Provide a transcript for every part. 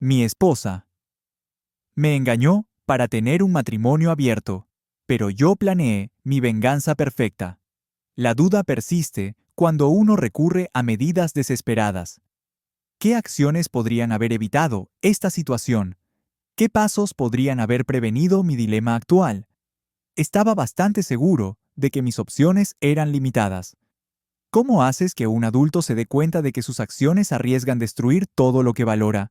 Mi esposa me engañó para tener un matrimonio abierto, pero yo planeé mi venganza perfecta. La duda persiste cuando uno recurre a medidas desesperadas. ¿Qué acciones podrían haber evitado esta situación? ¿Qué pasos podrían haber prevenido mi dilema actual? Estaba bastante seguro de que mis opciones eran limitadas. ¿Cómo haces que un adulto se dé cuenta de que sus acciones arriesgan destruir todo lo que valora?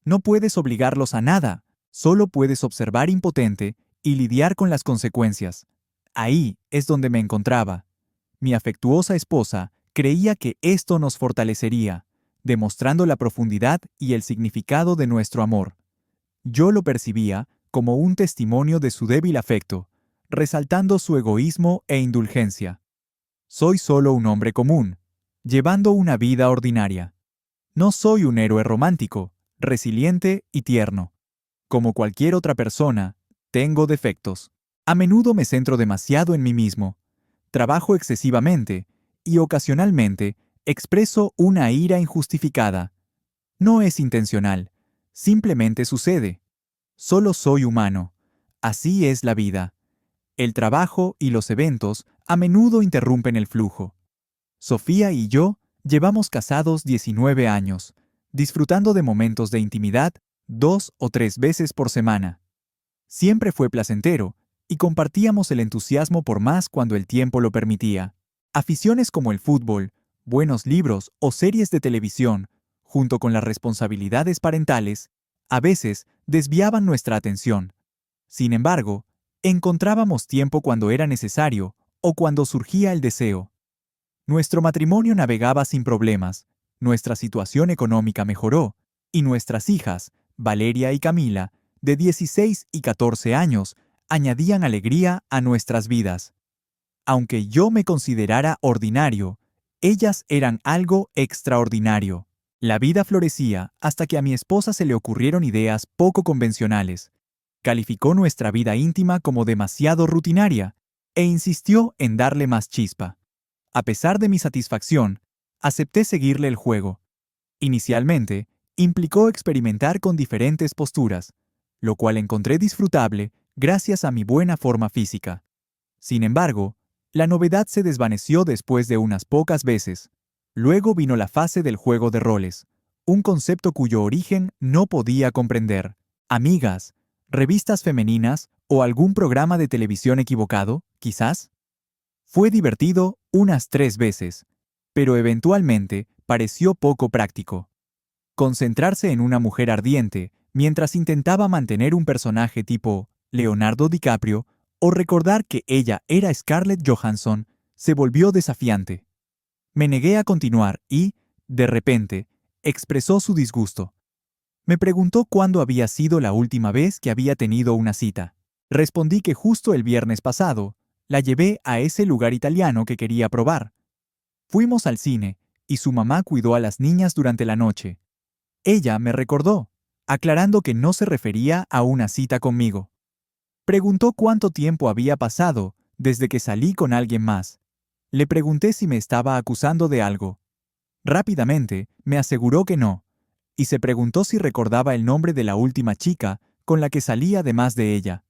No puedes obligarlos a nada, solo puedes observar impotente y lidiar con las consecuencias. Ahí es donde me encontraba. Mi afectuosa esposa creía que esto nos fortalecería, demostrando la profundidad y el significado de nuestro amor. Yo lo percibía como un testimonio de su débil afecto, resaltando su egoísmo e indulgencia. Soy solo un hombre común, llevando una vida ordinaria. No soy un héroe romántico, resiliente y tierno. Como cualquier otra persona, tengo defectos. A menudo me centro demasiado en mí mismo, trabajo excesivamente y ocasionalmente expreso una ira injustificada. No es intencional, simplemente sucede. Solo soy humano. Así es la vida. El trabajo y los eventos a menudo interrumpen el flujo. Sofía y yo llevamos casados 19 años, disfrutando de momentos de intimidad 2 o 3 veces por semana. Siempre fue placentero, y compartíamos el entusiasmo por más cuando el tiempo lo permitía. Aficiones como el fútbol, buenos libros o series de televisión, junto con las responsabilidades parentales, a veces desviaban nuestra atención. Sin embargo, encontrábamos tiempo cuando era necesario o cuando surgía el deseo. Nuestro matrimonio navegaba sin problemas, nuestra situación económica mejoró, y nuestras hijas, Valeria y Camila, de 16 y 14 años, añadían alegría a nuestras vidas. Aunque yo me considerara ordinario, ellas eran algo extraordinario. La vida florecía hasta que a mi esposa se le ocurrieron ideas poco convencionales. Calificó nuestra vida íntima como demasiado rutinaria e insistió en darle más chispa. A pesar de mi satisfacción, acepté seguirle el juego. Inicialmente, implicó experimentar con diferentes posturas, lo cual encontré disfrutable gracias a mi buena forma física. Sin embargo, la novedad se desvaneció después de unas pocas veces. Luego vino la fase del juego de roles, un concepto cuyo origen no podía comprender. Amigas, revistas femeninas o algún programa de televisión equivocado, quizás. Fue divertido unas 3 veces, pero eventualmente pareció poco práctico. Concentrarse en una mujer ardiente mientras intentaba mantener un personaje tipo Leonardo DiCaprio o recordar que ella era Scarlett Johansson se volvió desafiante. Me negué a continuar y, de repente, expresó su disgusto. Me preguntó cuándo había sido la última vez que había tenido una cita. Respondí que justo el viernes pasado la llevé a ese lugar italiano que quería probar. Fuimos al cine, y su mamá cuidó a las niñas durante la noche. Ella me recordó, aclarando que no se refería a una cita conmigo. Preguntó cuánto tiempo había pasado desde que salí con alguien más. Le pregunté si me estaba acusando de algo. Rápidamente me aseguró que no, y se preguntó si recordaba el nombre de la última chica con la que salí además de ella.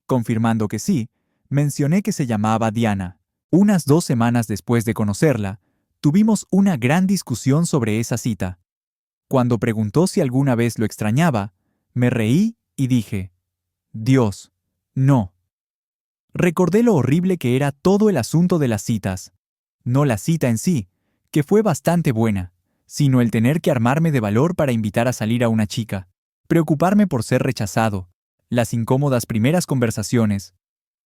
Confirmando que sí, mencioné que se llamaba Diana. Unas 2 semanas después de conocerla, tuvimos una gran discusión sobre esa cita. Cuando preguntó si alguna vez lo extrañaba, me reí y dije, Dios, no. Recordé lo horrible que era todo el asunto de las citas. No la cita en sí, que fue bastante buena, sino el tener que armarme de valor para invitar a salir a una chica, preocuparme por ser rechazado, las incómodas primeras conversaciones.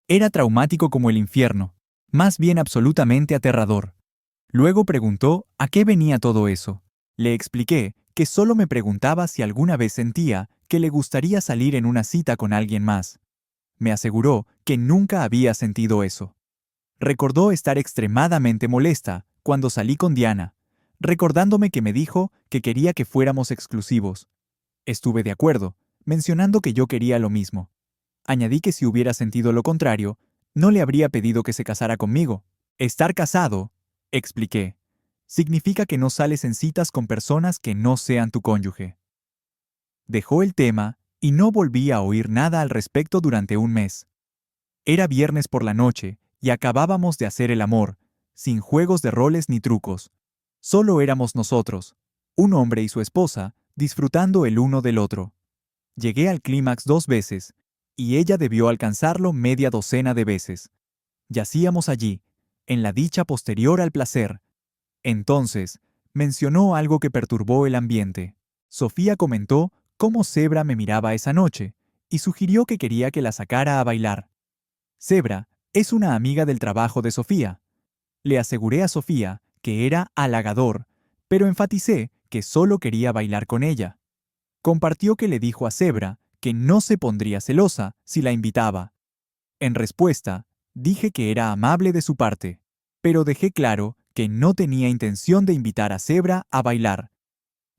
Era traumático como el infierno, más bien absolutamente aterrador. Luego preguntó a qué venía todo eso. Le expliqué que solo me preguntaba si alguna vez sentía que le gustaría salir en una cita con alguien más. Me aseguró que nunca había sentido eso. Recordó estar extremadamente molesta cuando salí con Diana, recordándome que me dijo que quería que fuéramos exclusivos. Estuve de acuerdo, mencionando que yo quería lo mismo. Añadí que si hubiera sentido lo contrario, no le habría pedido que se casara conmigo. Estar casado, expliqué, significa que no sales en citas con personas que no sean tu cónyuge. Dejó el tema y no volví a oír nada al respecto durante un mes. Era viernes por la noche y acabábamos de hacer el amor, sin juegos de roles ni trucos. Solo éramos nosotros, un hombre y su esposa, disfrutando el uno del otro. Llegué al clímax 2 veces, y ella debió alcanzarlo media docena de veces. Yacíamos allí, en la dicha posterior al placer. Entonces, mencionó algo que perturbó el ambiente. Sofía comentó cómo Zebra me miraba esa noche, y sugirió que quería que la sacara a bailar. Zebra es una amiga del trabajo de Sofía. Le aseguré a Sofía que era halagador, pero enfaticé que solo quería bailar con ella. Compartió que le dijo a Zebra que no se pondría celosa si la invitaba. En respuesta, dije que era amable de su parte, pero dejé claro que no tenía intención de invitar a Zebra a bailar.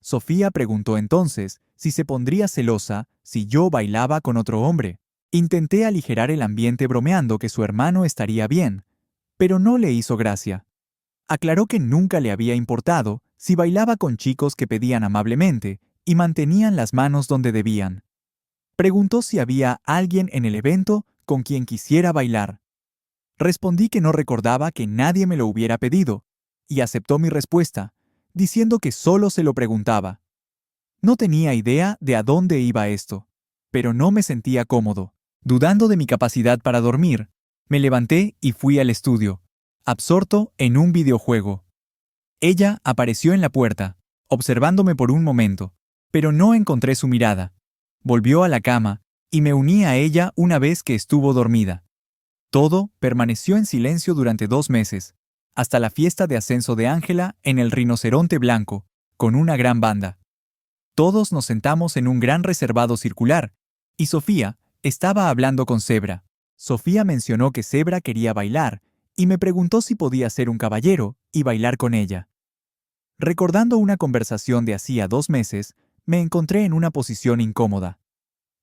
Sofía preguntó entonces si se pondría celosa si yo bailaba con otro hombre. Intenté aligerar el ambiente bromeando que su hermano estaría bien, pero no le hizo gracia. Aclaró que nunca le había importado si bailaba con chicos que pedían amablemente y mantenían las manos donde debían. Preguntó si había alguien en el evento con quien quisiera bailar. Respondí que no recordaba que nadie me lo hubiera pedido, y aceptó mi respuesta, diciendo que solo se lo preguntaba. No tenía idea de a dónde iba esto, pero no me sentía cómodo. Dudando de mi capacidad para dormir, me levanté y fui al estudio, absorto en un videojuego. Ella apareció en la puerta, observándome por un momento, pero no encontré su mirada. Volvió a la cama, y me uní a ella una vez que estuvo dormida. Todo permaneció en silencio durante 2 meses, hasta la fiesta de ascenso de Ángela en el Rinoceronte Blanco, con una gran banda. Todos nos sentamos en un gran reservado circular, y Sofía estaba hablando con Zebra. Sofía mencionó que Zebra quería bailar, y me preguntó si podía ser un caballero y bailar con ella. Recordando una conversación de hacía 2 meses, me encontré en una posición incómoda.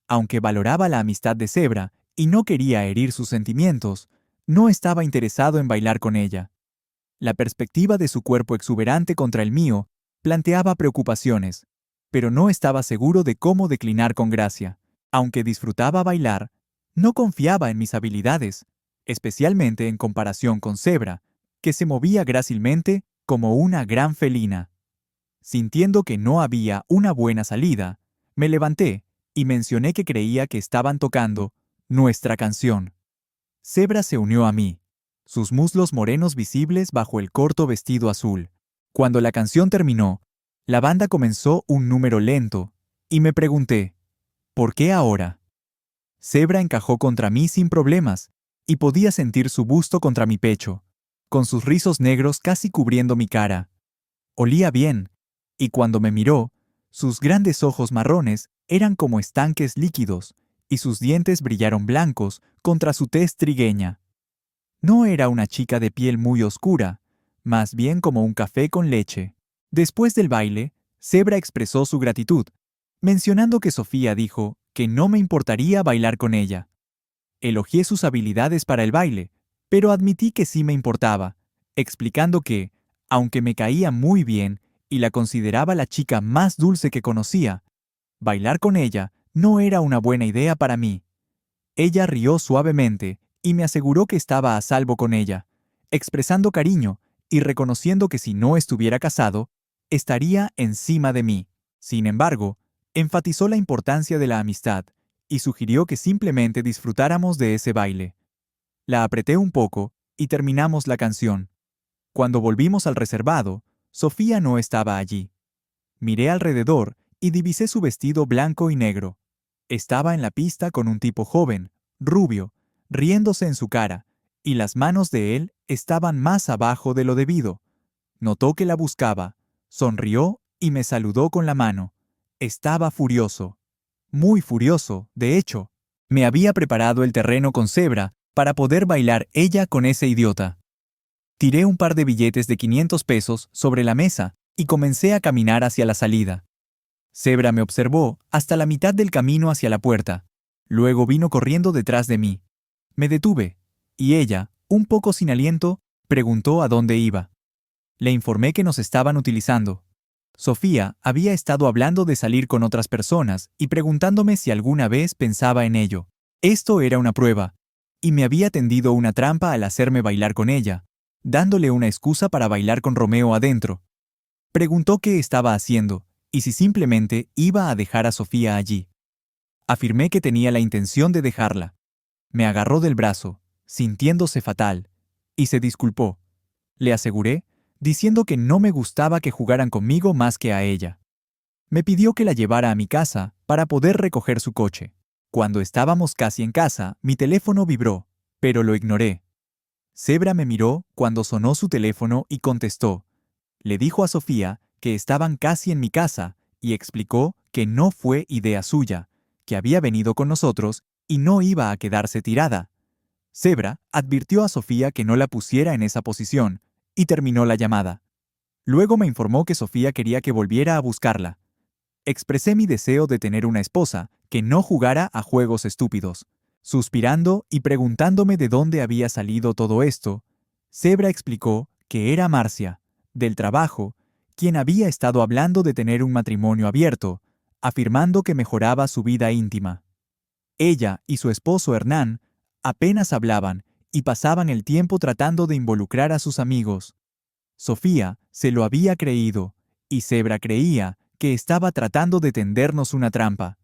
Aunque valoraba la amistad de Zebra y no quería herir sus sentimientos, no estaba interesado en bailar con ella. La perspectiva de su cuerpo exuberante contra el mío planteaba preocupaciones, pero no estaba seguro de cómo declinar con gracia. Aunque disfrutaba bailar, no confiaba en mis habilidades, especialmente en comparación con Zebra, que se movía grácilmente como una gran felina. Sintiendo que no había una buena salida, me levanté y mencioné que creía que estaban tocando nuestra canción. Zebra se unió a mí, sus muslos morenos visibles bajo el corto vestido azul. Cuando la canción terminó, la banda comenzó un número lento, y me pregunté, ¿por qué ahora? Zebra encajó contra mí sin problemas, y podía sentir su busto contra mi pecho, con sus rizos negros casi cubriendo mi cara. Olía bien, y cuando me miró, sus grandes ojos marrones eran como estanques líquidos, y sus dientes brillaron blancos contra su tez trigueña. No era una chica de piel muy oscura, más bien como un café con leche. Después del baile, Zebra expresó su gratitud, mencionando que Sofía dijo que no me importaría bailar con ella. Elogié sus habilidades para el baile, pero admití que sí me importaba, explicando que, aunque me caía muy bien y la consideraba la chica más dulce que conocía, bailar con ella no era una buena idea para mí. Ella rió suavemente y me aseguró que estaba a salvo con ella, expresando cariño y reconociendo que si no estuviera casado, estaría encima de mí. Sin embargo, enfatizó la importancia de la amistad y sugirió que simplemente disfrutáramos de ese baile. La apreté un poco y terminamos la canción. Cuando volvimos al reservado, Sofía no estaba allí. Miré alrededor y divisé su vestido blanco y negro. Estaba en la pista con un tipo joven, rubio, riéndose en su cara, y las manos de él estaban más abajo de lo debido. Notó que la buscaba, sonrió y me saludó con la mano. Estaba furioso. Muy furioso, de hecho. Me había preparado el terreno con Zebra para poder bailar ella con ese idiota. Tiré un par de billetes de 500 pesos sobre la mesa y comencé a caminar hacia la salida. Zebra me observó hasta la mitad del camino hacia la puerta. Luego vino corriendo detrás de mí. Me detuve, y ella, un poco sin aliento, preguntó a dónde iba. Le informé que nos estaban utilizando. Sofía había estado hablando de salir con otras personas y preguntándome si alguna vez pensaba en ello. Esto era una prueba, y me había tendido una trampa al hacerme bailar con ella, dándole una excusa para bailar con Romeo adentro. Preguntó qué estaba haciendo, y si simplemente iba a dejar a Sofía allí. Afirmé que tenía la intención de dejarla. Me agarró del brazo, sintiéndose fatal, y se disculpó. Le aseguré, diciendo que no me gustaba que jugaran conmigo más que a ella. Me pidió que la llevara a mi casa para poder recoger su coche. Cuando estábamos casi en casa, mi teléfono vibró, pero lo ignoré. Zebra me miró cuando sonó su teléfono y contestó. Le dijo a Sofía que estaban casi en mi casa y explicó que no fue idea suya, que había venido con nosotros y no iba a quedarse tirada. Zebra advirtió a Sofía que no la pusiera en esa posición y terminó la llamada. Luego me informó que Sofía quería que volviera a buscarla. Expresé mi deseo de tener una esposa que no jugara a juegos estúpidos. Suspirando y preguntándome de dónde había salido todo esto, Zebra explicó que era Marcia, del trabajo, quien había estado hablando de tener un matrimonio abierto, afirmando que mejoraba su vida íntima. Ella y su esposo Hernán apenas hablaban y pasaban el tiempo tratando de involucrar a sus amigos. Sofía se lo había creído, y Zebra creía que estaba tratando de tendernos una trampa.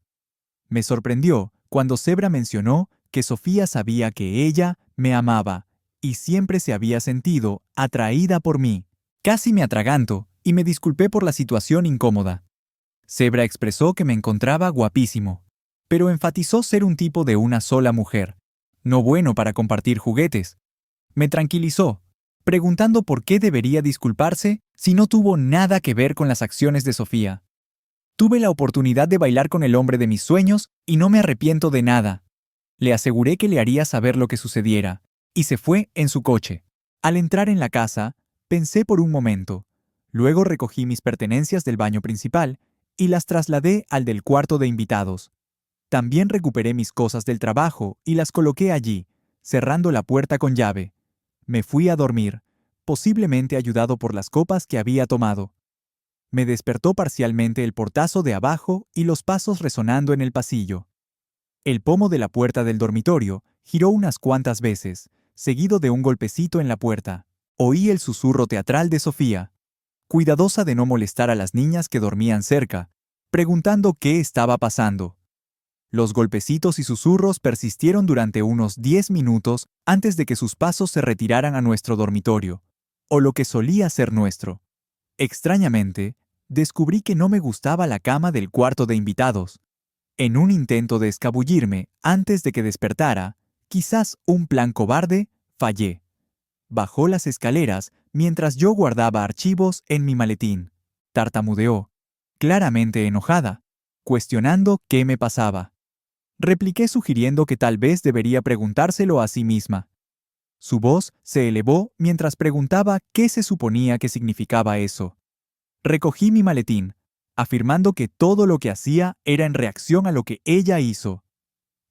Me sorprendió cuando Zebra mencionó que Sofía sabía que ella me amaba y siempre se había sentido atraída por mí. Casi me atraganto y me disculpé por la situación incómoda. Zebra expresó que me encontraba guapísimo, pero enfatizó ser un tipo de una sola mujer, no bueno para compartir juguetes. Me tranquilizó, preguntando por qué debería disculparse si no tuvo nada que ver con las acciones de Sofía. Tuve la oportunidad de bailar con el hombre de mis sueños y no me arrepiento de nada. Le aseguré que le haría saber lo que sucediera, y se fue en su coche. Al entrar en la casa, pensé por un momento. Luego recogí mis pertenencias del baño principal y las trasladé al del cuarto de invitados. También recuperé mis cosas del trabajo y las coloqué allí, cerrando la puerta con llave. Me fui a dormir, posiblemente ayudado por las copas que había tomado. Me despertó parcialmente el portazo de abajo y los pasos resonando en el pasillo. El pomo de la puerta del dormitorio giró unas cuantas veces, seguido de un golpecito en la puerta. Oí el susurro teatral de Sofía, cuidadosa de no molestar a las niñas que dormían cerca, preguntando qué estaba pasando. Los golpecitos y susurros persistieron durante unos 10 minutos antes de que sus pasos se retiraran a nuestro dormitorio, o lo que solía ser nuestro. Extrañamente, descubrí que no me gustaba la cama del cuarto de invitados. En un intento de escabullirme antes de que despertara, quizás un plan cobarde, fallé. Bajó las escaleras mientras yo guardaba archivos en mi maletín. Tartamudeó, claramente enojada, cuestionando qué me pasaba. Repliqué sugiriendo que tal vez debería preguntárselo a sí misma. Su voz se elevó mientras preguntaba qué se suponía que significaba eso. Recogí mi maletín, afirmando que todo lo que hacía era en reacción a lo que ella hizo.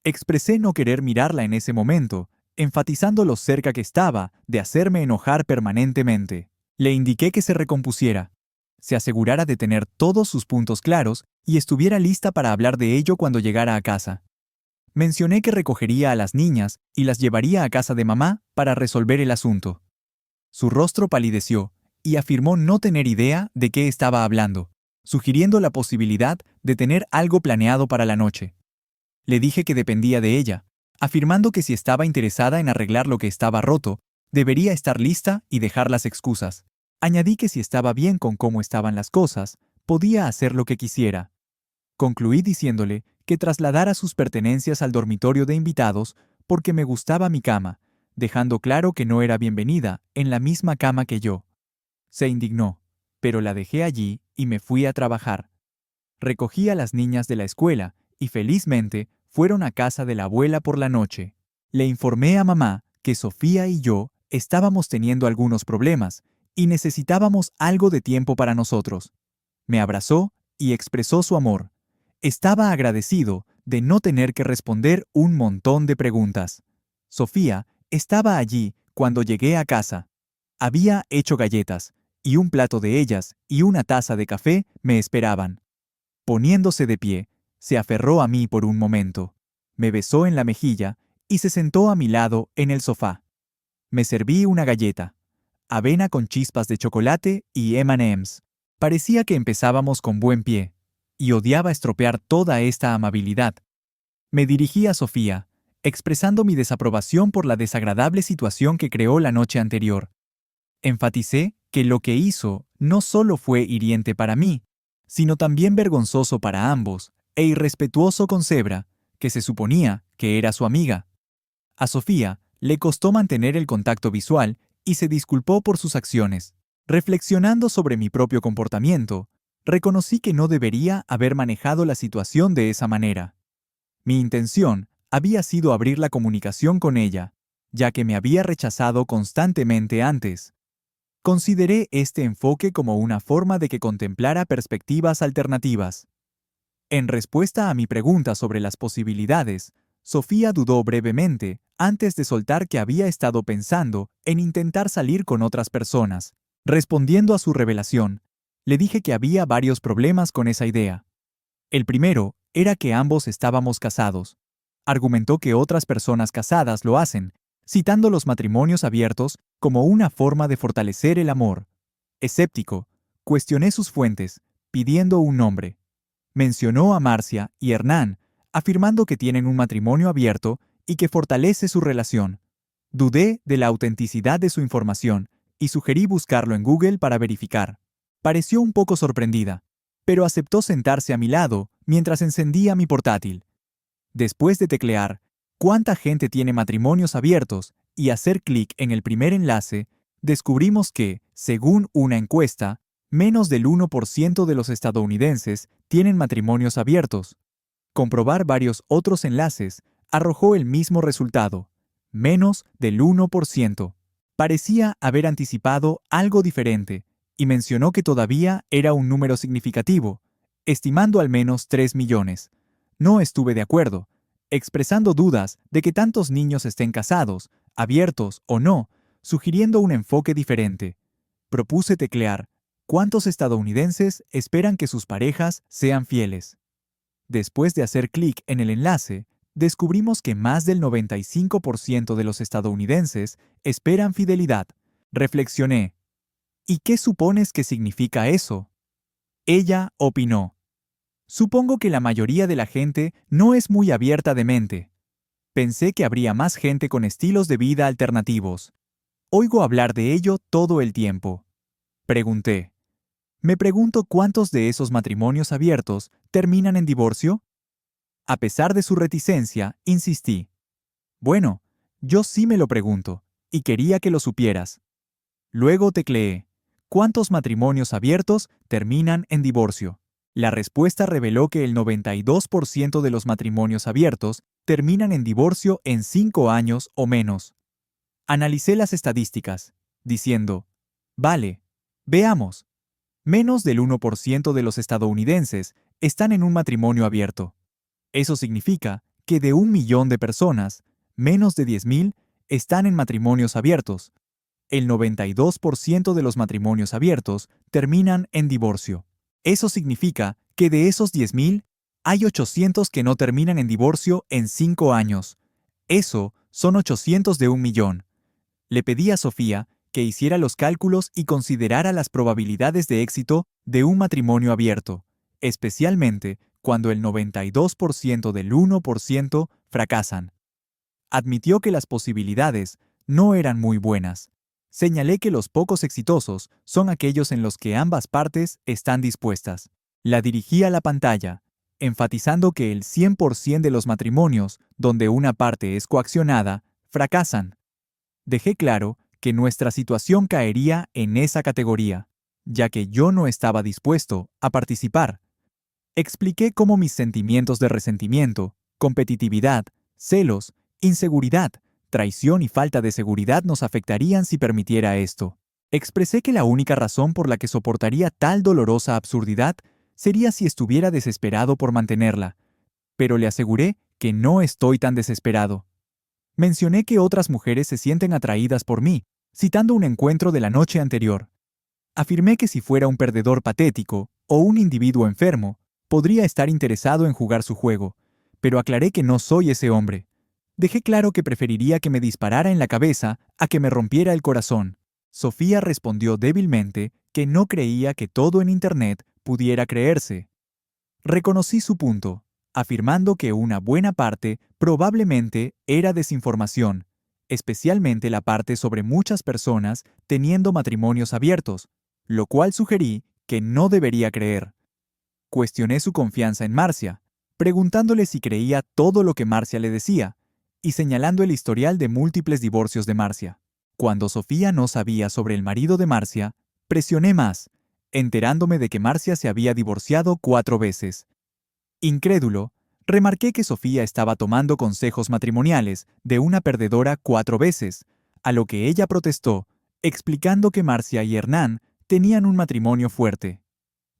Expresé no querer mirarla en ese momento, enfatizando lo cerca que estaba de hacerme enojar permanentemente. Le indiqué que se recompusiera, se asegurara de tener todos sus puntos claros y estuviera lista para hablar de ello cuando llegara a casa. Mencioné que recogería a las niñas y las llevaría a casa de mamá para resolver el asunto. Su rostro palideció y afirmó no tener idea de qué estaba hablando, sugiriendo la posibilidad de tener algo planeado para la noche. Le dije que dependía de ella, afirmando que si estaba interesada en arreglar lo que estaba roto, debería estar lista y dejar las excusas. Añadí que si estaba bien con cómo estaban las cosas, podía hacer lo que quisiera. Concluí diciéndole que trasladara sus pertenencias al dormitorio de invitados porque me gustaba mi cama, dejando claro que no era bienvenida en la misma cama que yo. Se indignó, pero la dejé allí y me fui a trabajar. Recogí a las niñas de la escuela y felizmente fueron a casa de la abuela por la noche. Le informé a mamá que Sofía y yo estábamos teniendo algunos problemas y necesitábamos algo de tiempo para nosotros. Me abrazó y expresó su amor. Estaba agradecido de no tener que responder un montón de preguntas. Sofía estaba allí cuando llegué a casa. Había hecho galletas y un plato de ellas y una taza de café me esperaban. Poniéndose de pie, se aferró a mí por un momento, me besó en la mejilla y se sentó a mi lado en el sofá. Me serví una galleta, avena con chispas de chocolate y M&M's. Parecía que empezábamos con buen pie, y odiaba estropear toda esta amabilidad. Me dirigí a Sofía, expresando mi desaprobación por la desagradable situación que creó la noche anterior. Enfaticé que lo que hizo no solo fue hiriente para mí, sino también vergonzoso para ambos e irrespetuoso con Zebra, que se suponía que era su amiga. A Sofía le costó mantener el contacto visual y se disculpó por sus acciones. Reflexionando sobre mi propio comportamiento, reconocí que no debería haber manejado la situación de esa manera. Mi intención había sido abrir la comunicación con ella, ya que me había rechazado constantemente antes. Consideré este enfoque como una forma de que contemplara perspectivas alternativas. En respuesta a mi pregunta sobre las posibilidades, Sofía dudó brevemente antes de soltar que había estado pensando en intentar salir con otras personas. Respondiendo a su revelación, le dije que había varios problemas con esa idea. El primero era que ambos estábamos casados. Argumentó que otras personas casadas lo hacen, citando los matrimonios abiertos como una forma de fortalecer el amor. Escéptico, cuestioné sus fuentes, pidiendo un nombre. Mencionó a Marcia y Hernán, afirmando que tienen un matrimonio abierto y que fortalece su relación. Dudé de la autenticidad de su información y sugerí buscarlo en Google para verificar. Pareció un poco sorprendida, pero aceptó sentarse a mi lado mientras encendía mi portátil. Después de teclear ¿cuánta gente tiene matrimonios abiertos? Y hacer clic en el primer enlace, descubrimos que, según una encuesta, menos del 1% de los estadounidenses tienen matrimonios abiertos. Comprobar varios otros enlaces arrojó el mismo resultado, menos del 1%. Parecía haber anticipado algo diferente, y mencionó que todavía era un número significativo, estimando al menos 3 millones. No estuve de acuerdo, expresando dudas de que tantos niños estén casados, abiertos o no, sugiriendo un enfoque diferente. Propuse teclear ¿cuántos estadounidenses esperan que sus parejas sean fieles? Después de hacer clic en el enlace, descubrimos que más del 95% de los estadounidenses esperan fidelidad. Reflexioné. ¿Y qué supones que significa eso? Ella opinó. Supongo que la mayoría de la gente no es muy abierta de mente. Pensé que habría más gente con estilos de vida alternativos. Oigo hablar de ello todo el tiempo. Pregunté. Me pregunto cuántos de esos matrimonios abiertos terminan en divorcio. A pesar de su reticencia, insistí. Bueno, yo sí me lo pregunto, y quería que lo supieras. Luego tecleé. ¿Cuántos matrimonios abiertos terminan en divorcio? La respuesta reveló que el 92% de los matrimonios abiertos terminan en divorcio en 5 años o menos. Analicé las estadísticas, diciendo, vale, veamos. Menos del 1% de los estadounidenses están en un matrimonio abierto. Eso significa que de 1 millón de personas, menos de 10.000 están en matrimonios abiertos. El 92% de los matrimonios abiertos terminan en divorcio. Eso significa que de esos 10.000, hay 800 que no terminan en divorcio en 5 años. Eso son 800 de 1 millón. Le pedí a Sofía que hiciera los cálculos y considerara las probabilidades de éxito de un matrimonio abierto, especialmente cuando el 92% del 1% fracasan. Admitió que las posibilidades no eran muy buenas. Señalé que los pocos exitosos son aquellos en los que ambas partes están dispuestas. La dirigí a la pantalla, enfatizando que el 100% de los matrimonios donde una parte es coaccionada fracasan. Dejé claro que nuestra situación caería en esa categoría, ya que yo no estaba dispuesto a participar. Expliqué cómo mis sentimientos de resentimiento, competitividad, celos, inseguridad, traición y falta de seguridad nos afectarían si permitiera esto. Expresé que la única razón por la que soportaría tal dolorosa absurdidad sería si estuviera desesperado por mantenerla, pero le aseguré que no estoy tan desesperado. Mencioné que otras mujeres se sienten atraídas por mí, citando un encuentro de la noche anterior. Afirmé que si fuera un perdedor patético o un individuo enfermo, podría estar interesado en jugar su juego, pero aclaré que no soy ese hombre. Dejé claro que preferiría que me disparara en la cabeza a que me rompiera el corazón. Sofía respondió débilmente que no creía que todo en Internet pudiera creerse. Reconocí su punto, afirmando que una buena parte probablemente era desinformación, especialmente la parte sobre muchas personas teniendo matrimonios abiertos, lo cual sugerí que no debería creer. Cuestioné su confianza en Marcia, preguntándole si creía todo lo que Marcia le decía, y señalando el historial de múltiples divorcios de Marcia. Cuando Sofía no sabía sobre el marido de Marcia, presioné más, enterándome de que Marcia se había divorciado 4 veces. Incrédulo, remarqué que Sofía estaba tomando consejos matrimoniales de una perdedora 4 veces, a lo que ella protestó, explicando que Marcia y Hernán tenían un matrimonio fuerte.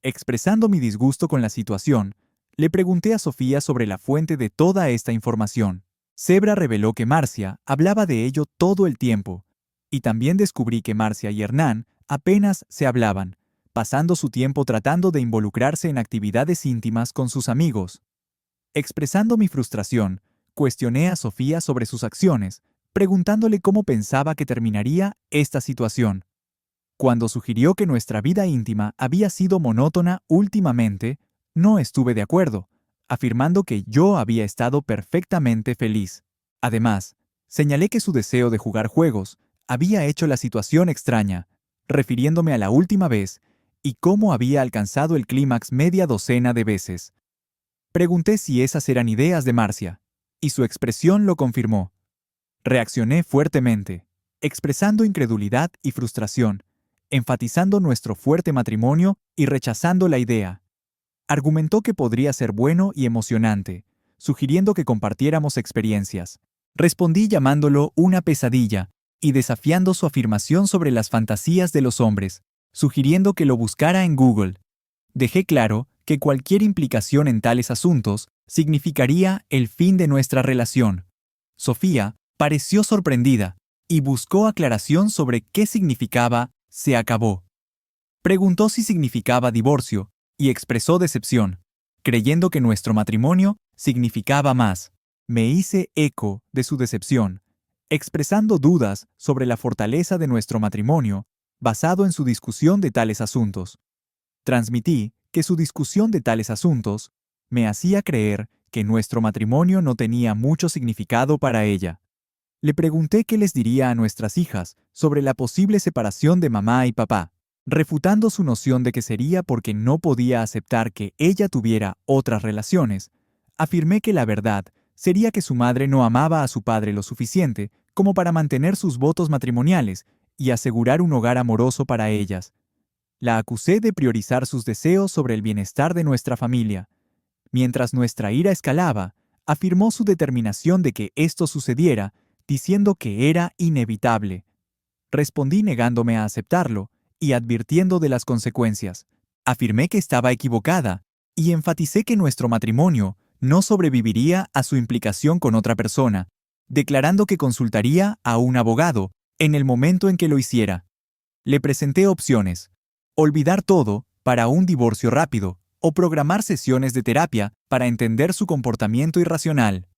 Expresando mi disgusto con la situación, le pregunté a Sofía sobre la fuente de toda esta información. Zebra reveló que Marcia hablaba de ello todo el tiempo, y también descubrí que Marcia y Hernán apenas se hablaban, pasando su tiempo tratando de involucrarse en actividades íntimas con sus amigos. Expresando mi frustración, cuestioné a Sofía sobre sus acciones, preguntándole cómo pensaba que terminaría esta situación. Cuando sugirió que nuestra vida íntima había sido monótona últimamente, no estuve de acuerdo, afirmando que yo había estado perfectamente feliz. Además, señalé que su deseo de jugar juegos había hecho la situación extraña, refiriéndome a la última vez y cómo había alcanzado el clímax media docena de veces. Pregunté si esas eran ideas de Marcia, y su expresión lo confirmó. Reaccioné fuertemente, expresando incredulidad y frustración, enfatizando nuestro fuerte matrimonio y rechazando la idea. Argumentó que podría ser bueno y emocionante, sugiriendo que compartiéramos experiencias. Respondí llamándolo una pesadilla y desafiando su afirmación sobre las fantasías de los hombres, sugiriendo que lo buscara en Google. Dejé claro que cualquier implicación en tales asuntos significaría el fin de nuestra relación. Sofía pareció sorprendida y buscó aclaración sobre qué significaba «se acabó». Preguntó si significaba divorcio y expresó decepción, creyendo que nuestro matrimonio significaba más. Me hice eco de su decepción, expresando dudas sobre la fortaleza de nuestro matrimonio basado en su discusión de tales asuntos. Transmití que su discusión de tales asuntos me hacía creer que nuestro matrimonio no tenía mucho significado para ella. Le pregunté qué les diría a nuestras hijas sobre la posible separación de mamá y papá, refutando su noción de que sería porque no podía aceptar que ella tuviera otras relaciones. Afirmé que la verdad sería que su madre no amaba a su padre lo suficiente como para mantener sus votos matrimoniales y asegurar un hogar amoroso para ellas. La acusé de priorizar sus deseos sobre el bienestar de nuestra familia. Mientras nuestra ira escalaba, afirmó su determinación de que esto sucediera, diciendo que era inevitable. Respondí negándome a aceptarlo y advirtiendo de las consecuencias. Afirmé que estaba equivocada y enfaticé que nuestro matrimonio no sobreviviría a su implicación con otra persona, declarando que consultaría a un abogado en el momento en que lo hiciera. Le presenté opciones: olvidar todo para un divorcio rápido o programar sesiones de terapia para entender su comportamiento irracional.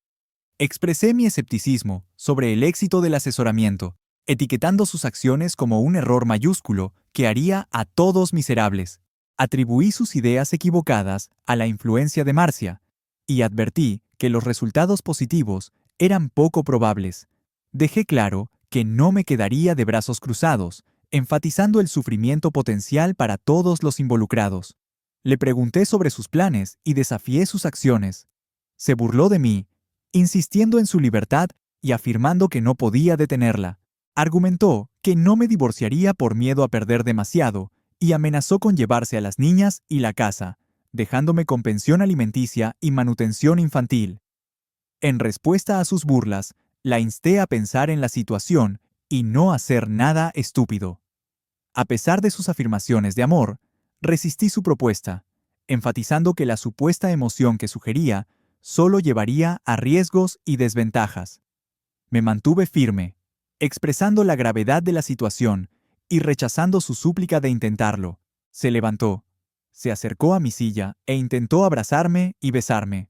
Expresé mi escepticismo sobre el éxito del asesoramiento, etiquetando sus acciones como un error mayúsculo que haría a todos miserables. Atribuí sus ideas equivocadas a la influencia de Marcia y advertí que los resultados positivos eran poco probables. Dejé claro que no me quedaría de brazos cruzados, enfatizando el sufrimiento potencial para todos los involucrados. Le pregunté sobre sus planes y desafié sus acciones. Se burló de mí, insistiendo en su libertad y afirmando que no podía detenerla. Argumentó que no me divorciaría por miedo a perder demasiado y amenazó con llevarse a las niñas y la casa, dejándome con pensión alimenticia y manutención infantil. En respuesta a sus burlas, la insté a pensar en la situación y no hacer nada estúpido. A pesar de sus afirmaciones de amor, resistí su propuesta, enfatizando que la supuesta emoción que sugería solo llevaría a riesgos y desventajas. Me mantuve firme, expresando la gravedad de la situación y rechazando su súplica de intentarlo, se levantó, se acercó a mi silla e intentó abrazarme y besarme.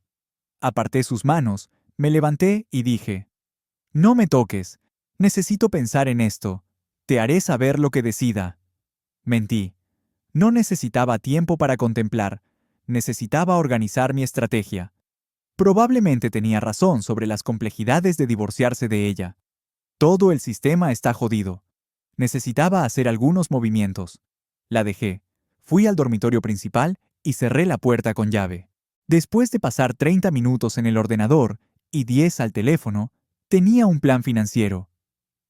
Aparté sus manos, me levanté y dije: «No me toques, necesito pensar en esto, te haré saber lo que decida». Mentí. No necesitaba tiempo para contemplar, necesitaba organizar mi estrategia. Probablemente tenía razón sobre las complejidades de divorciarse de ella. Todo el sistema está jodido. Necesitaba hacer algunos movimientos. La dejé. Fui al dormitorio principal y cerré la puerta con llave. Después de pasar 30 minutos en el ordenador y 10 al teléfono, tenía un plan financiero.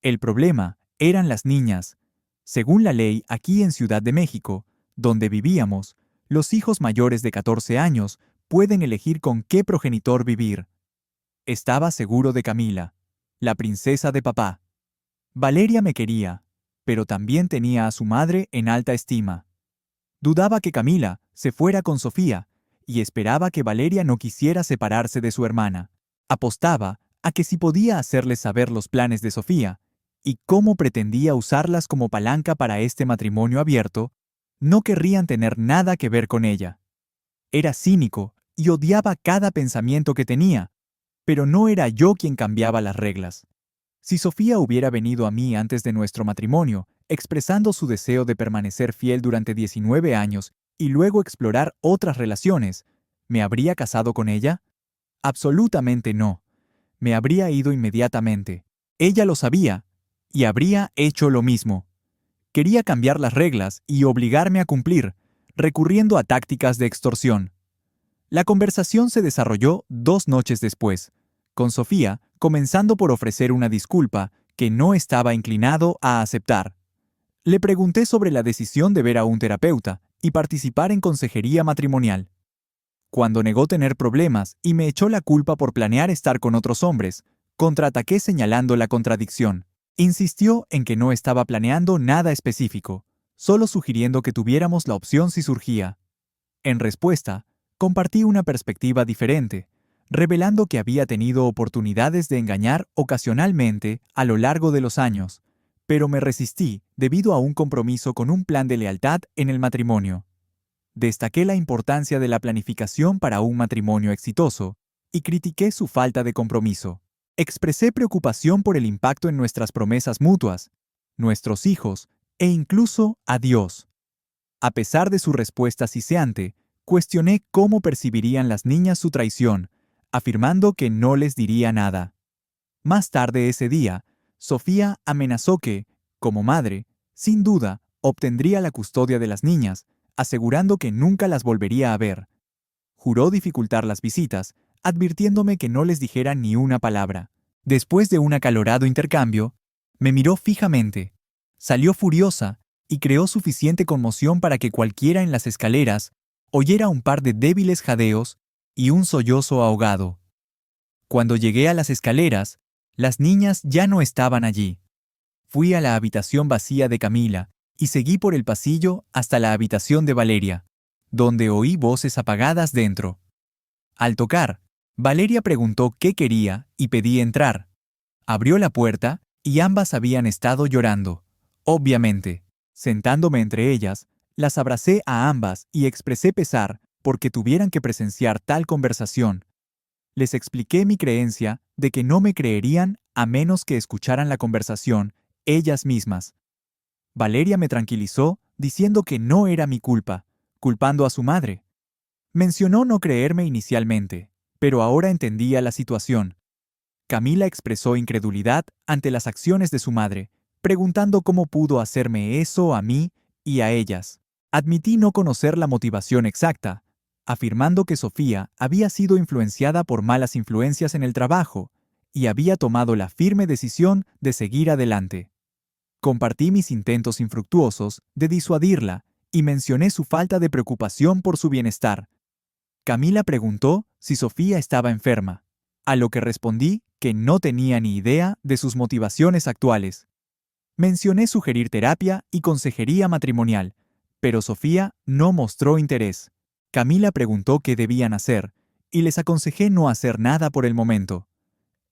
El problema eran las niñas. Según la ley aquí en Ciudad de México, donde vivíamos, los hijos mayores de 14 años pueden elegir con qué progenitor vivir. Estaba seguro de Camila, la princesa de papá. Valeria me quería, pero también tenía a su madre en alta estima. Dudaba que Camila se fuera con Sofía y esperaba que Valeria no quisiera separarse de su hermana. Apostaba a que si podía hacerles saber los planes de Sofía y cómo pretendía usarlas como palanca para este matrimonio abierto, no querrían tener nada que ver con ella. Era cínico y odiaba cada pensamiento que tenía, pero no era yo quien cambiaba las reglas. Si Sofía hubiera venido a mí antes de nuestro matrimonio, expresando su deseo de permanecer fiel durante 19 años y luego explorar otras relaciones, ¿me habría casado con ella? Absolutamente no. Me habría ido inmediatamente. Ella lo sabía, y habría hecho lo mismo. Quería cambiar las reglas y obligarme a cumplir, recurriendo a tácticas de extorsión. La conversación se desarrolló 2 noches después, con Sofía comenzando por ofrecer una disculpa que no estaba inclinado a aceptar. Le pregunté sobre la decisión de ver a un terapeuta y participar en consejería matrimonial. Cuando negó tener problemas y me echó la culpa por planear estar con otros hombres, contraataqué señalando la contradicción. Insistió en que no estaba planeando nada específico, solo sugiriendo que tuviéramos la opción si surgía. En respuesta, compartí una perspectiva diferente, revelando que había tenido oportunidades de engañar ocasionalmente a lo largo de los años, pero me resistí debido a un compromiso con un plan de lealtad en el matrimonio. Destaqué la importancia de la planificación para un matrimonio exitoso y critiqué su falta de compromiso. Expresé preocupación por el impacto en nuestras promesas mutuas, nuestros hijos e incluso a Dios. A pesar de su respuesta siseante, cuestioné cómo percibirían las niñas su traición, afirmando que no les diría nada. Más tarde ese día, Sofía amenazó que, como madre, sin duda, obtendría la custodia de las niñas, asegurando que nunca las volvería a ver. Juró dificultar las visitas, advirtiéndome que no les dijera ni una palabra. Después de un acalorado intercambio, me miró fijamente, salió furiosa y creó suficiente conmoción para que cualquiera en las escaleras oyera un par de débiles jadeos y un sollozo ahogado. Cuando llegué a las escaleras, las niñas ya no estaban allí. Fui a la habitación vacía de Camila y seguí por el pasillo hasta la habitación de Valeria, donde oí voces apagadas dentro. Al tocar, Valeria preguntó qué quería y pedí entrar. Abrió la puerta y ambas habían estado llorando. Obviamente, sentándome entre ellas, las abracé a ambas y expresé pesar porque tuvieran que presenciar tal conversación. Les expliqué mi creencia de que no me creerían a menos que escucharan la conversación ellas mismas. Valeria me tranquilizó diciendo que no era mi culpa, culpando a su madre. Mencionó no creerme inicialmente, pero ahora entendía la situación. Camila expresó incredulidad ante las acciones de su madre, preguntando cómo pudo hacerme eso a mí y a ellas. Admití no conocer la motivación exacta, afirmando que Sofía había sido influenciada por malas influencias en el trabajo y había tomado la firme decisión de seguir adelante. Compartí mis intentos infructuosos de disuadirla y mencioné su falta de preocupación por su bienestar. Camila preguntó si Sofía estaba enferma, a lo que respondí que no tenía ni idea de sus motivaciones actuales. Mencioné sugerir terapia y consejería matrimonial, pero Sofía no mostró interés. Camila preguntó qué debían hacer, y les aconsejé no hacer nada por el momento.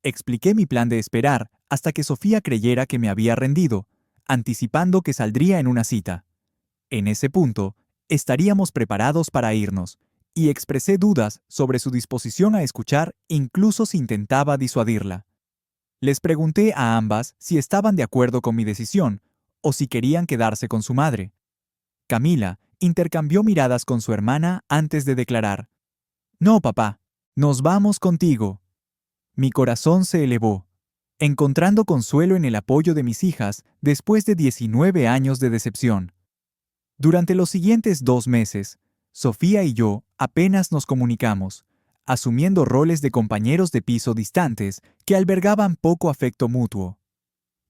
Expliqué mi plan de esperar hasta que Sofía creyera que me había rendido, anticipando que saldría en una cita. En ese punto, estaríamos preparados para irnos, y expresé dudas sobre su disposición a escuchar incluso si intentaba disuadirla. Les pregunté a ambas si estaban de acuerdo con mi decisión o si querían quedarse con su madre. Camila intercambió miradas con su hermana antes de declarar: «No, papá, nos vamos contigo». Mi corazón se elevó, encontrando consuelo en el apoyo de mis hijas después de 19 años de decepción. Durante los siguientes 2 meses, Sofía y yo apenas nos comunicamos, asumiendo roles de compañeros de piso distantes que albergaban poco afecto mutuo.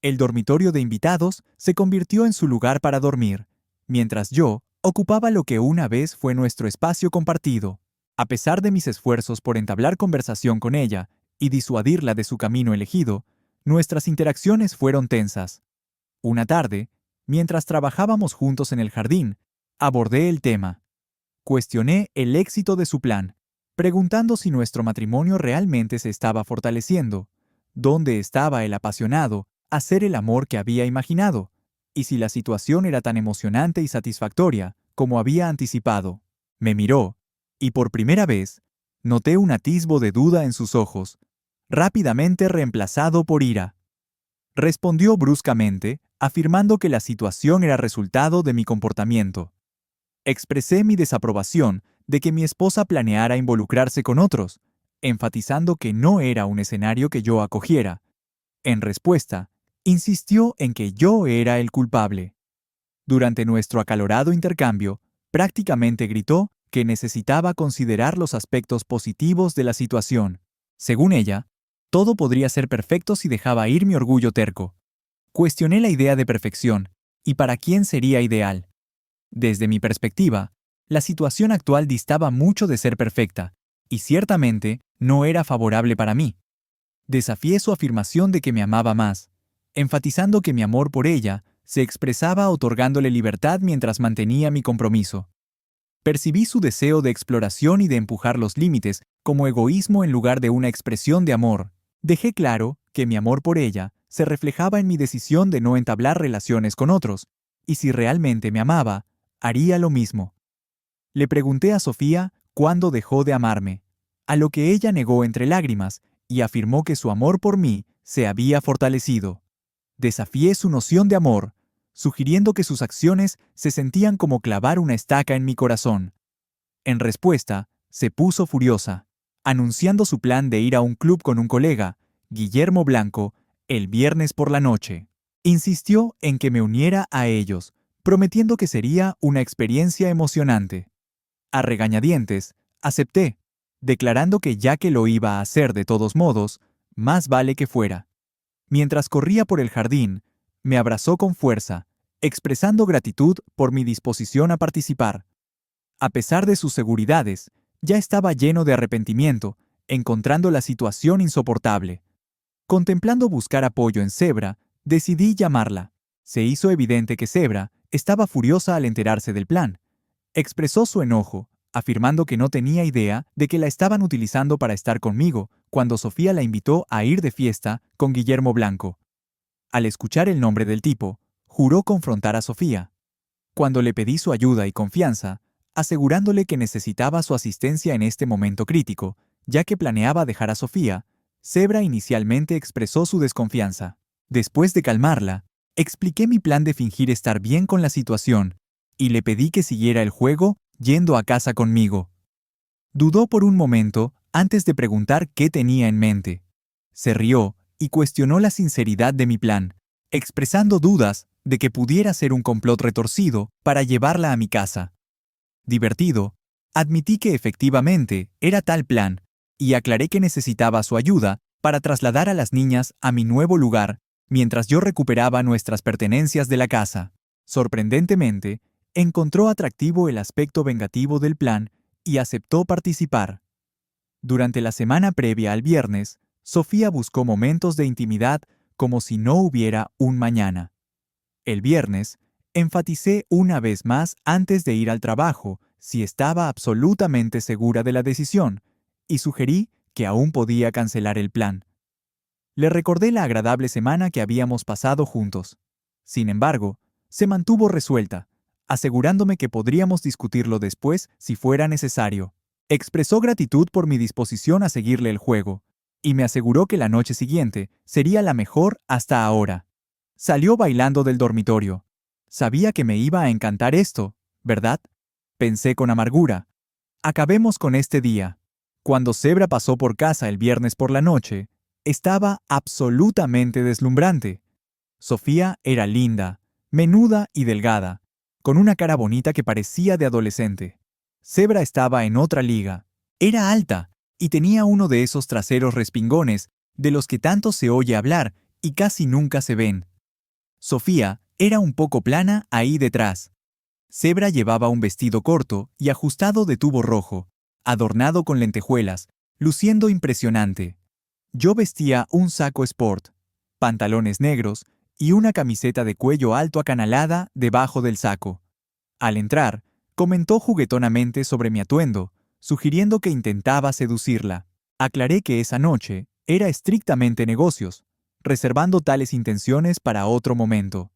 El dormitorio de invitados se convirtió en su lugar para dormir, mientras yo ocupaba lo que una vez fue nuestro espacio compartido. A pesar de mis esfuerzos por entablar conversación con ella y disuadirla de su camino elegido, nuestras interacciones fueron tensas. Una tarde, mientras trabajábamos juntos en el jardín, abordé el tema. Cuestioné el éxito de su plan, preguntando si nuestro matrimonio realmente se estaba fortaleciendo, dónde estaba el apasionado hacer el amor que había imaginado, y si la situación era tan emocionante y satisfactoria como había anticipado. Me miró, y por primera vez, noté un atisbo de duda en sus ojos, rápidamente reemplazado por ira. Respondió bruscamente, afirmando que la situación era resultado de mi comportamiento. Expresé mi desaprobación de que mi esposa planeara involucrarse con otros, enfatizando que no era un escenario que yo acogiera. En respuesta, insistió en que yo era el culpable. Durante nuestro acalorado intercambio, prácticamente gritó que necesitaba considerar los aspectos positivos de la situación. Según ella, todo podría ser perfecto si dejaba ir mi orgullo terco. Cuestioné la idea de perfección y para quién sería ideal. Desde mi perspectiva, la situación actual distaba mucho de ser perfecta, y ciertamente no era favorable para mí. Desafié su afirmación de que me amaba más, enfatizando que mi amor por ella se expresaba otorgándole libertad mientras mantenía mi compromiso. Percibí su deseo de exploración y de empujar los límites como egoísmo en lugar de una expresión de amor. Dejé claro que mi amor por ella se reflejaba en mi decisión de no entablar relaciones con otros, y si realmente me amaba, haría lo mismo. Le pregunté a Sofía cuándo dejó de amarme, a lo que ella negó entre lágrimas y afirmó que su amor por mí se había fortalecido. Desafié su noción de amor, sugiriendo que sus acciones se sentían como clavar una estaca en mi corazón. En respuesta, se puso furiosa, anunciando su plan de ir a un club con un colega, Guillermo Blanco, el viernes por la noche. Insistió en que me uniera a ellos, prometiendo que sería una experiencia emocionante. A regañadientes, acepté, declarando que ya que lo iba a hacer de todos modos, más vale que fuera. Mientras corría por el jardín, me abrazó con fuerza, expresando gratitud por mi disposición a participar. A pesar de sus seguridades, ya estaba lleno de arrepentimiento, encontrando la situación insoportable. Contemplando buscar apoyo en Zebra, decidí llamarla. Se hizo evidente que Zebra estaba furiosa al enterarse del plan. Expresó su enojo, afirmando que no tenía idea de que la estaban utilizando para estar conmigo cuando Sofía la invitó a ir de fiesta con Guillermo Blanco. Al escuchar el nombre del tipo, juró confrontar a Sofía. Cuando le pedí su ayuda y confianza, asegurándole que necesitaba su asistencia en este momento crítico, ya que planeaba dejar a Sofía, Zebra inicialmente expresó su desconfianza. Después de calmarla, expliqué mi plan de fingir estar bien con la situación y le pedí que siguiera el juego yendo a casa conmigo. Dudó por un momento antes de preguntar qué tenía en mente. Se rió y cuestionó la sinceridad de mi plan, expresando dudas de que pudiera ser un complot retorcido para llevarla a mi casa. Divertido, admití que efectivamente era tal plan y aclaré que necesitaba su ayuda para trasladar a las niñas a mi nuevo lugar mientras yo recuperaba nuestras pertenencias de la casa. Sorprendentemente, encontró atractivo el aspecto vengativo del plan y aceptó participar. Durante la semana previa al viernes, Sofía buscó momentos de intimidad como si no hubiera un mañana. El viernes, enfaticé una vez más antes de ir al trabajo si estaba absolutamente segura de la decisión y sugerí que aún podía cancelar el plan. Le recordé la agradable semana que habíamos pasado juntos. Sin embargo, se mantuvo resuelta, asegurándome que podríamos discutirlo después si fuera necesario. Expresó gratitud por mi disposición a seguirle el juego, y me aseguró que la noche siguiente sería la mejor hasta ahora. Salió bailando del dormitorio. Sabía que me iba a encantar esto, ¿verdad? Pensé con amargura. Acabemos con este día. Cuando Zebra pasó por casa el viernes por la noche, estaba absolutamente deslumbrante. Sofía era linda, menuda y delgada, con una cara bonita que parecía de adolescente. Zebra estaba en otra liga. Era alta y tenía uno de esos traseros respingones de los que tanto se oye hablar y casi nunca se ven. Sofía era un poco plana ahí detrás. Zebra llevaba un vestido corto y ajustado de tubo rojo, adornado con lentejuelas, luciendo impresionante. Yo vestía un saco sport, pantalones negros y una camiseta de cuello alto acanalada debajo del saco. Al entrar, comentó juguetonamente sobre mi atuendo, sugiriendo que intentaba seducirla. Aclaré que esa noche era estrictamente negocios, reservando tales intenciones para otro momento.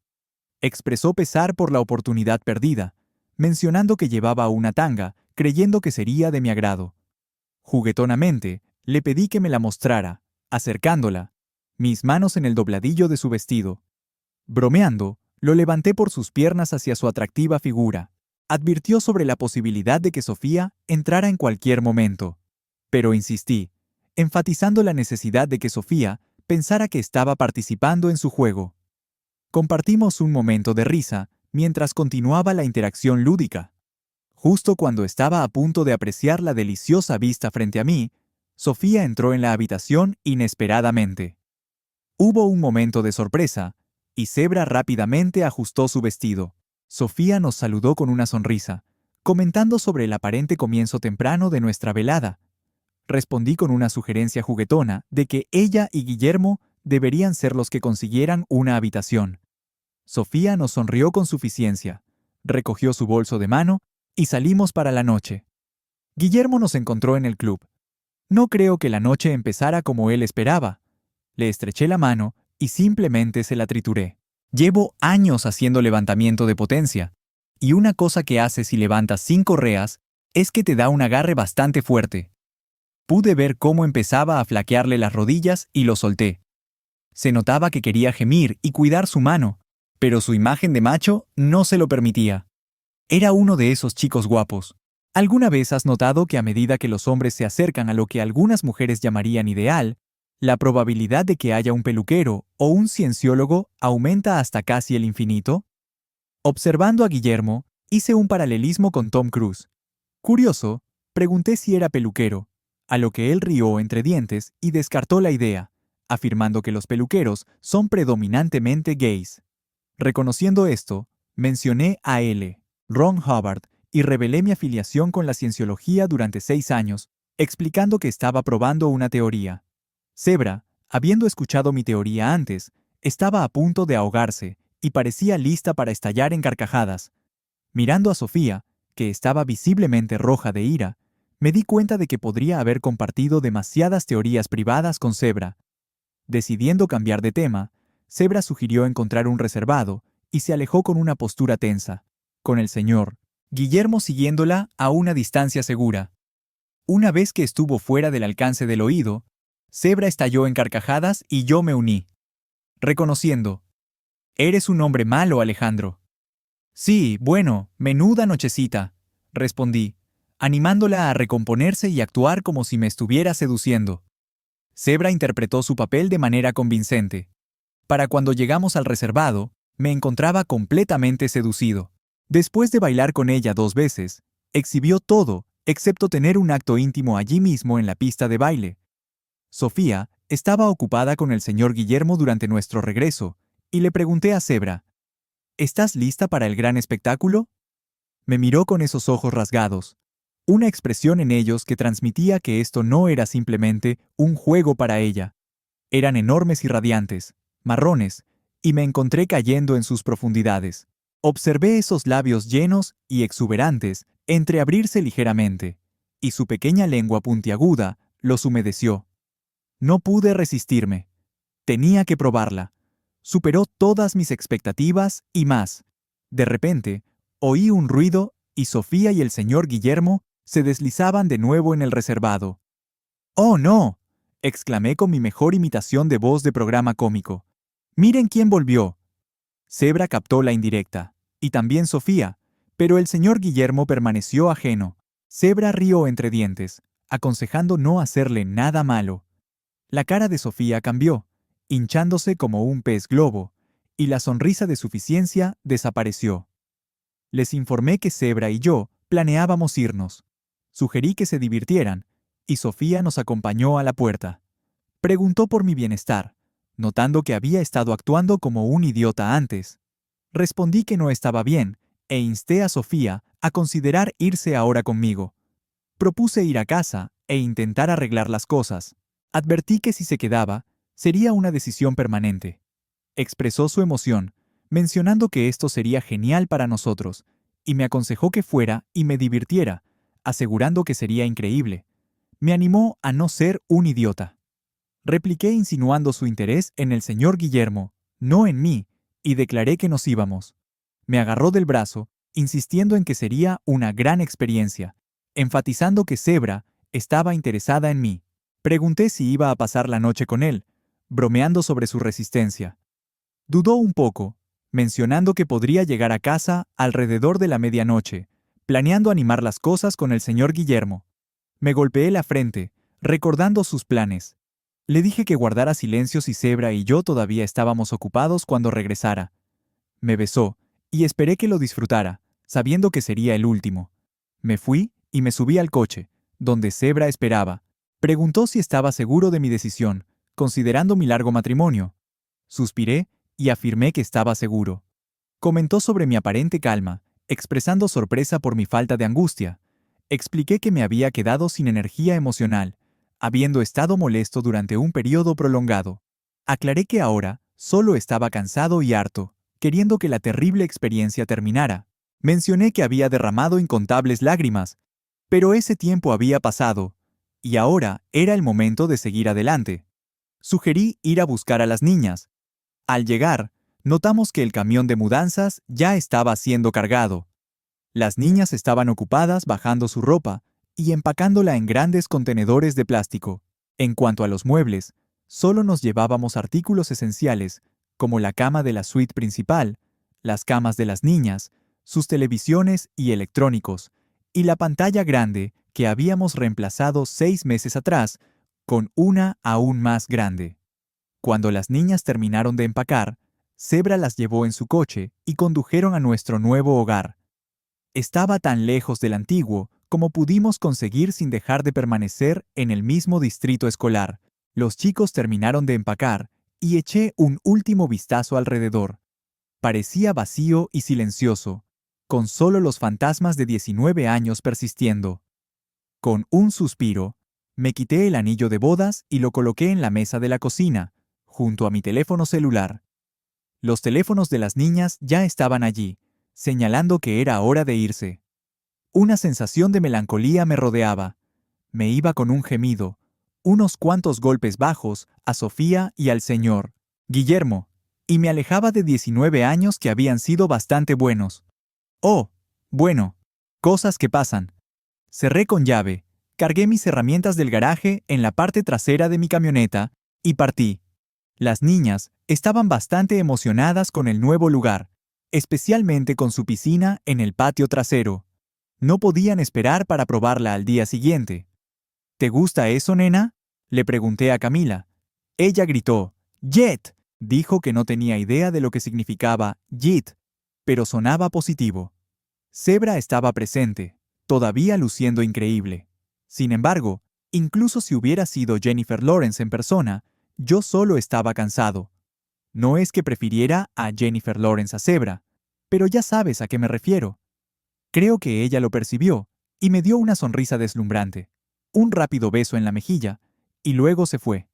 Expresó pesar por la oportunidad perdida, mencionando que llevaba una tanga, creyendo que sería de mi agrado. Juguetonamente, le pedí que me la mostrara, acercándola, mis manos en el dobladillo de su vestido. Bromeando, lo levanté por sus piernas hacia su atractiva figura. Advirtió sobre la posibilidad de que Sofía entrara en cualquier momento. Pero insistí, enfatizando la necesidad de que Sofía pensara que estaba participando en su juego. Compartimos un momento de risa mientras continuaba la interacción lúdica. Justo cuando estaba a punto de apreciar la deliciosa vista frente a mí, Sofía entró en la habitación inesperadamente. Hubo un momento de sorpresa, y Zebra rápidamente ajustó su vestido. Sofía nos saludó con una sonrisa, comentando sobre el aparente comienzo temprano de nuestra velada. Respondí con una sugerencia juguetona de que ella y Guillermo deberían ser los que consiguieran una habitación. Sofía nos sonrió con suficiencia, recogió su bolso de mano y salimos para la noche. Guillermo nos encontró en el club. No creo que la noche empezara como él esperaba. Le estreché la mano y simplemente se la trituré. Llevo años haciendo levantamiento de potencia, y una cosa que haces si levantas 5 reas es que te da un agarre bastante fuerte. Pude ver cómo empezaba a flaquearle las rodillas y lo solté. Se notaba que quería gemir y cuidar su mano, pero su imagen de macho no se lo permitía. Era uno de esos chicos guapos. ¿Alguna vez has notado que a medida que los hombres se acercan a lo que algunas mujeres llamarían ideal, la probabilidad de que haya un peluquero o un cienciólogo aumenta hasta casi el infinito? Observando a Guillermo, hice un paralelismo con Tom Cruise. Curioso, pregunté si era peluquero, a lo que él rió entre dientes y descartó la idea, afirmando que los peluqueros son predominantemente gays. Reconociendo esto, mencioné a L. Ron Hubbard y revelé mi afiliación con la cienciología durante 6 años, explicando que estaba probando una teoría. Zebra, habiendo escuchado mi teoría antes, estaba a punto de ahogarse y parecía lista para estallar en carcajadas. Mirando a Sofía, que estaba visiblemente roja de ira, me di cuenta de que podría haber compartido demasiadas teorías privadas con Zebra. Decidiendo cambiar de tema, Zebra sugirió encontrar un reservado y se alejó con una postura tensa, con el señor Guillermo siguiéndola a una distancia segura. Una vez que estuvo fuera del alcance del oído, Zebra estalló en carcajadas y yo me uní, reconociendo: «Eres un hombre malo, Alejandro». «Sí, bueno, menuda nochecita», respondí, animándola a recomponerse y actuar como si me estuviera seduciendo. Zebra interpretó su papel de manera convincente. Para cuando llegamos al reservado, me encontraba completamente seducido. Después de bailar con ella 2 veces, exhibió todo, excepto tener un acto íntimo allí mismo en la pista de baile. Sofía estaba ocupada con el señor Guillermo durante nuestro regreso, y le pregunté a Zebra: «¿Estás lista para el gran espectáculo?». Me miró con esos ojos rasgados, una expresión en ellos que transmitía que esto no era simplemente un juego para ella. Eran enormes y radiantes, marrones, y me encontré cayendo en sus profundidades. Observé esos labios llenos y exuberantes entreabrirse ligeramente, y su pequeña lengua puntiaguda los humedeció. No pude resistirme. Tenía que probarla. Superó todas mis expectativas y más. De repente, oí un ruido y Sofía y el señor Guillermo se deslizaban de nuevo en el reservado. ¡Oh, no!, exclamé con mi mejor imitación de voz de programa cómico. ¡Miren quién volvió! Zebra captó la indirecta, y también Sofía, pero el señor Guillermo permaneció ajeno. Zebra rió entre dientes, aconsejando no hacerle nada malo. La cara de Sofía cambió, hinchándose como un pez globo, y la sonrisa de suficiencia desapareció. Les informé que Zebra y yo planeábamos irnos. Sugerí que se divirtieran, y Sofía nos acompañó a la puerta. Preguntó por mi bienestar, notando que había estado actuando como un idiota antes. Respondí que no estaba bien, e insté a Sofía a considerar irse ahora conmigo. Propuse ir a casa e intentar arreglar las cosas. Advertí que si se quedaba, sería una decisión permanente. Expresó su emoción, mencionando que esto sería genial para nosotros, y me aconsejó que fuera y me divirtiera, asegurando que sería increíble. Me animó a no ser un idiota. Repliqué insinuando su interés en el señor Guillermo, no en mí, y declaré que nos íbamos. Me agarró del brazo, insistiendo en que sería una gran experiencia, enfatizando que Zebra estaba interesada en mí. Pregunté si iba a pasar la noche con él, bromeando sobre su resistencia. Dudó un poco, mencionando que podría llegar a casa alrededor de la medianoche, planeando animar las cosas con el señor Guillermo. Me golpeé la frente, recordando sus planes. Le dije que guardara silencio si Zebra y yo todavía estábamos ocupados cuando regresara. Me besó, y esperé que lo disfrutara, sabiendo que sería el último. Me fui y me subí al coche, donde Zebra esperaba. Preguntó si estaba seguro de mi decisión, considerando mi largo matrimonio. Suspiré y afirmé que estaba seguro. Comentó sobre mi aparente calma, expresando sorpresa por mi falta de angustia. Expliqué que me había quedado sin energía emocional, habiendo estado molesto durante un periodo prolongado. Aclaré que ahora solo estaba cansado y harto, queriendo que la terrible experiencia terminara. Mencioné que había derramado incontables lágrimas, pero ese tiempo había pasado, y ahora era el momento de seguir adelante. Sugerí ir a buscar a las niñas. Al llegar, notamos que el camión de mudanzas ya estaba siendo cargado. Las niñas estaban ocupadas bajando su ropa y empacándola en grandes contenedores de plástico. En cuanto a los muebles, solo nos llevábamos artículos esenciales, como la cama de la suite principal, las camas de las niñas, sus televisiones y electrónicos, y la pantalla grande que habíamos reemplazado 6 meses atrás con una aún más grande. Cuando las niñas terminaron de empacar, Zebra las llevó en su coche y condujeron a nuestro nuevo hogar. Estaba tan lejos del antiguo como pudimos conseguir sin dejar de permanecer en el mismo distrito escolar. Los chicos terminaron de empacar y eché un último vistazo alrededor. Parecía vacío y silencioso, con solo los fantasmas de 19 años persistiendo. Con un suspiro, me quité el anillo de bodas y lo coloqué en la mesa de la cocina, junto a mi teléfono celular. Los teléfonos de las niñas ya estaban allí, señalando que era hora de irse. Una sensación de melancolía me rodeaba. Me iba con un gemido, unos cuantos golpes bajos a Sofía y al señor Guillermo, y me alejaba de 19 años que habían sido bastante buenos. Oh, bueno, cosas que pasan. Cerré con llave, cargué mis herramientas del garaje en la parte trasera de mi camioneta y partí. Las niñas estaban bastante emocionadas con el nuevo lugar, especialmente con su piscina en el patio trasero. No podían esperar para probarla al día siguiente. ¿Te gusta eso, nena?, le pregunté a Camila. Ella gritó, «¡Jet!». Dijo que no tenía idea de lo que significaba «JIT», pero sonaba positivo. Zebra estaba presente, todavía luciendo increíble. Sin embargo, incluso si hubiera sido Jennifer Lawrence en persona, yo solo estaba cansado. No es que prefiriera a Jennifer Lawrence a Zebra, pero ya sabes a qué me refiero. Creo que ella lo percibió y me dio una sonrisa deslumbrante, un rápido beso en la mejilla, y luego se fue.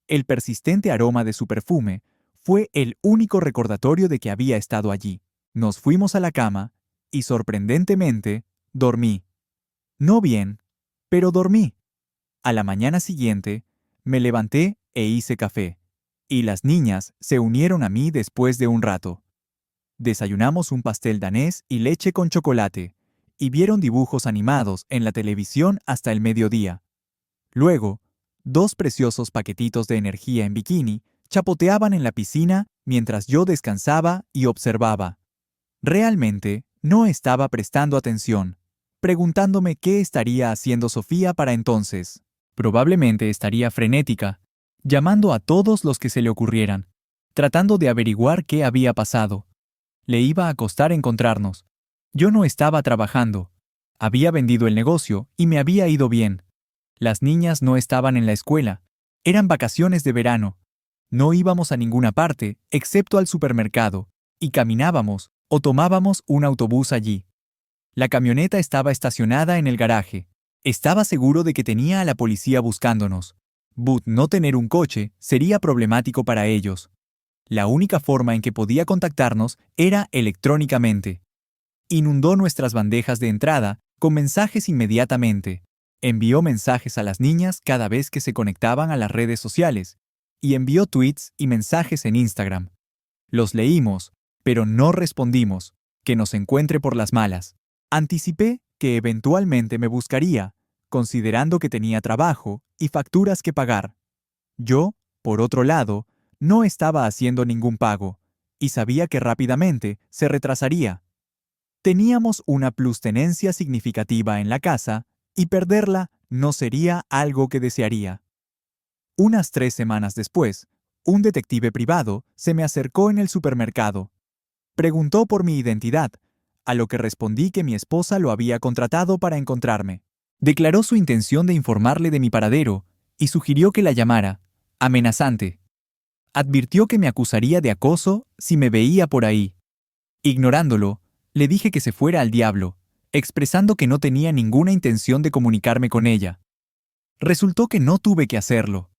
El persistente aroma de su perfume fue el único recordatorio de que había estado allí. Nos fuimos a la cama y, sorprendentemente, dormí. No bien, pero dormí. A la mañana siguiente, me levanté e hice café. y las niñas se unieron a mí después de un rato. Desayunamos un pastel danés y leche con chocolate, y vieron dibujos animados en la televisión hasta el mediodía. Luego, 2 preciosos paquetitos de energía en bikini chapoteaban en la piscina mientras yo descansaba y observaba. Realmente, no estaba prestando atención, preguntándome qué estaría haciendo Sofía para entonces. Probablemente estaría frenética, llamando a todos los que se le ocurrieran, tratando de averiguar qué había pasado. Le iba a costar encontrarnos. Yo no estaba trabajando. Había vendido el negocio y me había ido bien. Las niñas no estaban en la escuela. Eran vacaciones de verano. No íbamos a ninguna parte, excepto al supermercado, y caminábamos o tomábamos un autobús allí. La camioneta estaba estacionada en el garaje. Estaba seguro de que tenía a la policía buscándonos. But no tener un coche sería problemático para ellos. La única forma en que podía contactarnos era electrónicamente. Inundó nuestras bandejas de entrada con mensajes inmediatamente. Envió mensajes a las niñas cada vez que se conectaban a las redes sociales, y envió tweets y mensajes en Instagram. Los leímos, pero no respondimos, que nos encuentre por las malas. Anticipé que eventualmente me buscaría, considerando que tenía trabajo y facturas que pagar. Yo, por otro lado, no estaba haciendo ningún pago, y sabía que rápidamente se retrasaría. Teníamos una plustenencia significativa en la casa, y perderla no sería algo que desearía. Unas 3 semanas después, un detective privado se me acercó en el supermercado. Preguntó por mi identidad, a lo que respondí que mi esposa lo había contratado para encontrarme. Declaró su intención de informarle de mi paradero y sugirió que la llamara, amenazante. Advirtió que me acusaría de acoso si me veía por ahí. Ignorándolo, le dije que se fuera al diablo, expresando que no tenía ninguna intención de comunicarme con ella. Resultó que no tuve que hacerlo.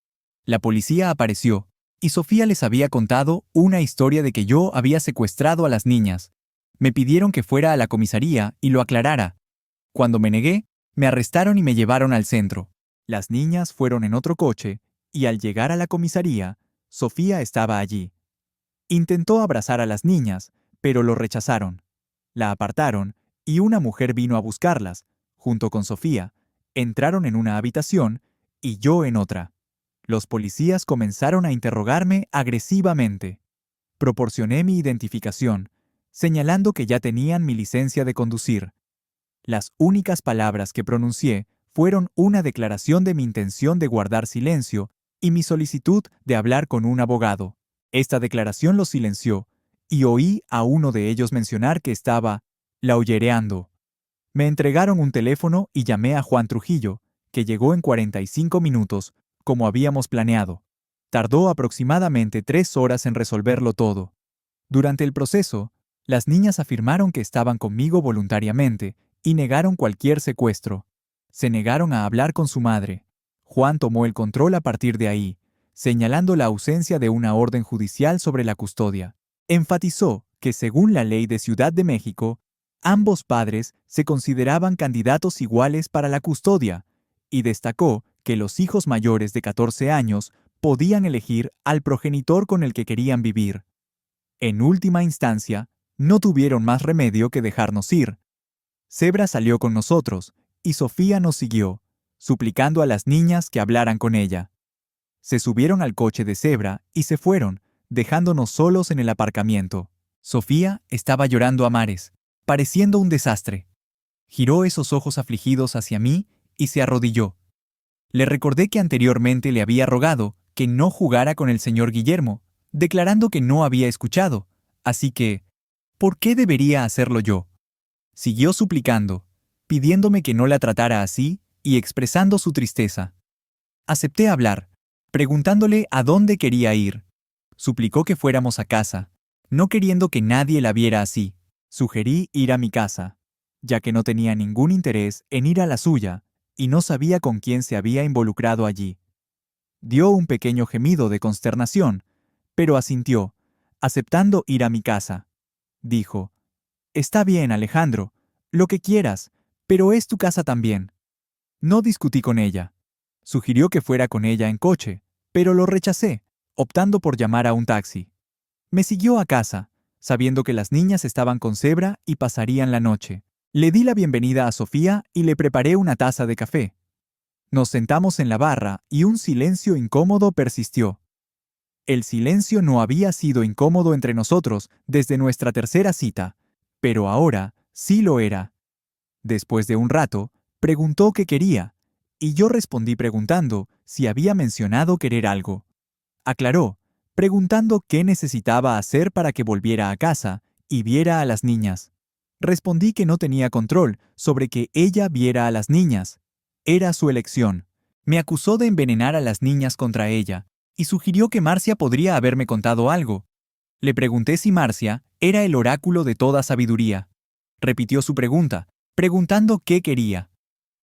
La policía apareció, y Sofía les había contado una historia de que yo había secuestrado a las niñas. Me pidieron que fuera a la comisaría y lo aclarara. Cuando me negué, me arrestaron y me llevaron al centro. Las niñas fueron en otro coche, y al llegar a la comisaría, Sofía estaba allí. Intentó abrazar a las niñas, pero lo rechazaron. La apartaron, y una mujer vino a buscarlas, junto con Sofía. Entraron en una habitación, y yo en otra. Los policías comenzaron a interrogarme agresivamente. Proporcioné mi identificación, señalando que ya tenían mi licencia de conducir. Las únicas palabras que pronuncié fueron una declaración de mi intención de guardar silencio y mi solicitud de hablar con un abogado. Esta declaración los silenció, y oí a uno de ellos mencionar que estaba lauyereando. Me entregaron un teléfono y llamé a Juan Trujillo, que llegó en 45 minutos, como habíamos planeado. Tardó aproximadamente 3 horas en resolverlo todo. Durante el proceso, las niñas afirmaron que estaban conmigo voluntariamente y negaron cualquier secuestro. Se negaron a hablar con su madre. Juan tomó el control a partir de ahí, señalando la ausencia de una orden judicial sobre la custodia. Enfatizó que, según la ley de Ciudad de México, ambos padres se consideraban candidatos iguales para la custodia, y destacó que los hijos mayores de 14 años podían elegir al progenitor con el que querían vivir. En última instancia, no tuvieron más remedio que dejarnos ir. Zebra salió con nosotros, y Sofía nos siguió, suplicando a las niñas que hablaran con ella. Se subieron al coche de Zebra y se fueron, dejándonos solos en el aparcamiento. Sofía estaba llorando a mares, pareciendo un desastre. Giró esos ojos afligidos hacia mí y se arrodilló. Le recordé que anteriormente le había rogado que no jugara con el señor Guillermo, declarando que no había escuchado, así que, ¿por qué debería hacerlo yo? Siguió suplicando, pidiéndome que no la tratara así y expresando su tristeza. Acepté hablar, preguntándole a dónde quería ir. Suplicó que fuéramos a casa, no queriendo que nadie la viera así. Sugerí ir a mi casa, ya que no tenía ningún interés en ir a la suya y no sabía con quién se había involucrado allí. Dio un pequeño gemido de consternación, pero asintió, aceptando ir a mi casa. Dijo: «Está bien, Alejandro, lo que quieras, pero es tu casa también». No discutí con ella. Sugirió que fuera con ella en coche, pero lo rechacé, optando por llamar a un taxi. Me siguió a casa, sabiendo que las niñas estaban con cebra y pasarían la noche. Le di la bienvenida a Sofía y le preparé una taza de café. Nos sentamos en la barra y un silencio incómodo persistió. El silencio no había sido incómodo entre nosotros desde nuestra tercera cita, pero ahora sí lo era. Después de un rato, preguntó qué quería, y yo respondí preguntando si había mencionado querer algo. Aclaró, preguntando qué necesitaba hacer para que volviera a casa y viera a las niñas. Respondí que no tenía control sobre que ella viera a las niñas. Era su elección. Me acusó de envenenar a las niñas contra ella, y sugirió que Marcia podría haberme contado algo. Le pregunté si Marcia era el oráculo de toda sabiduría. Repitió su pregunta, preguntando qué quería.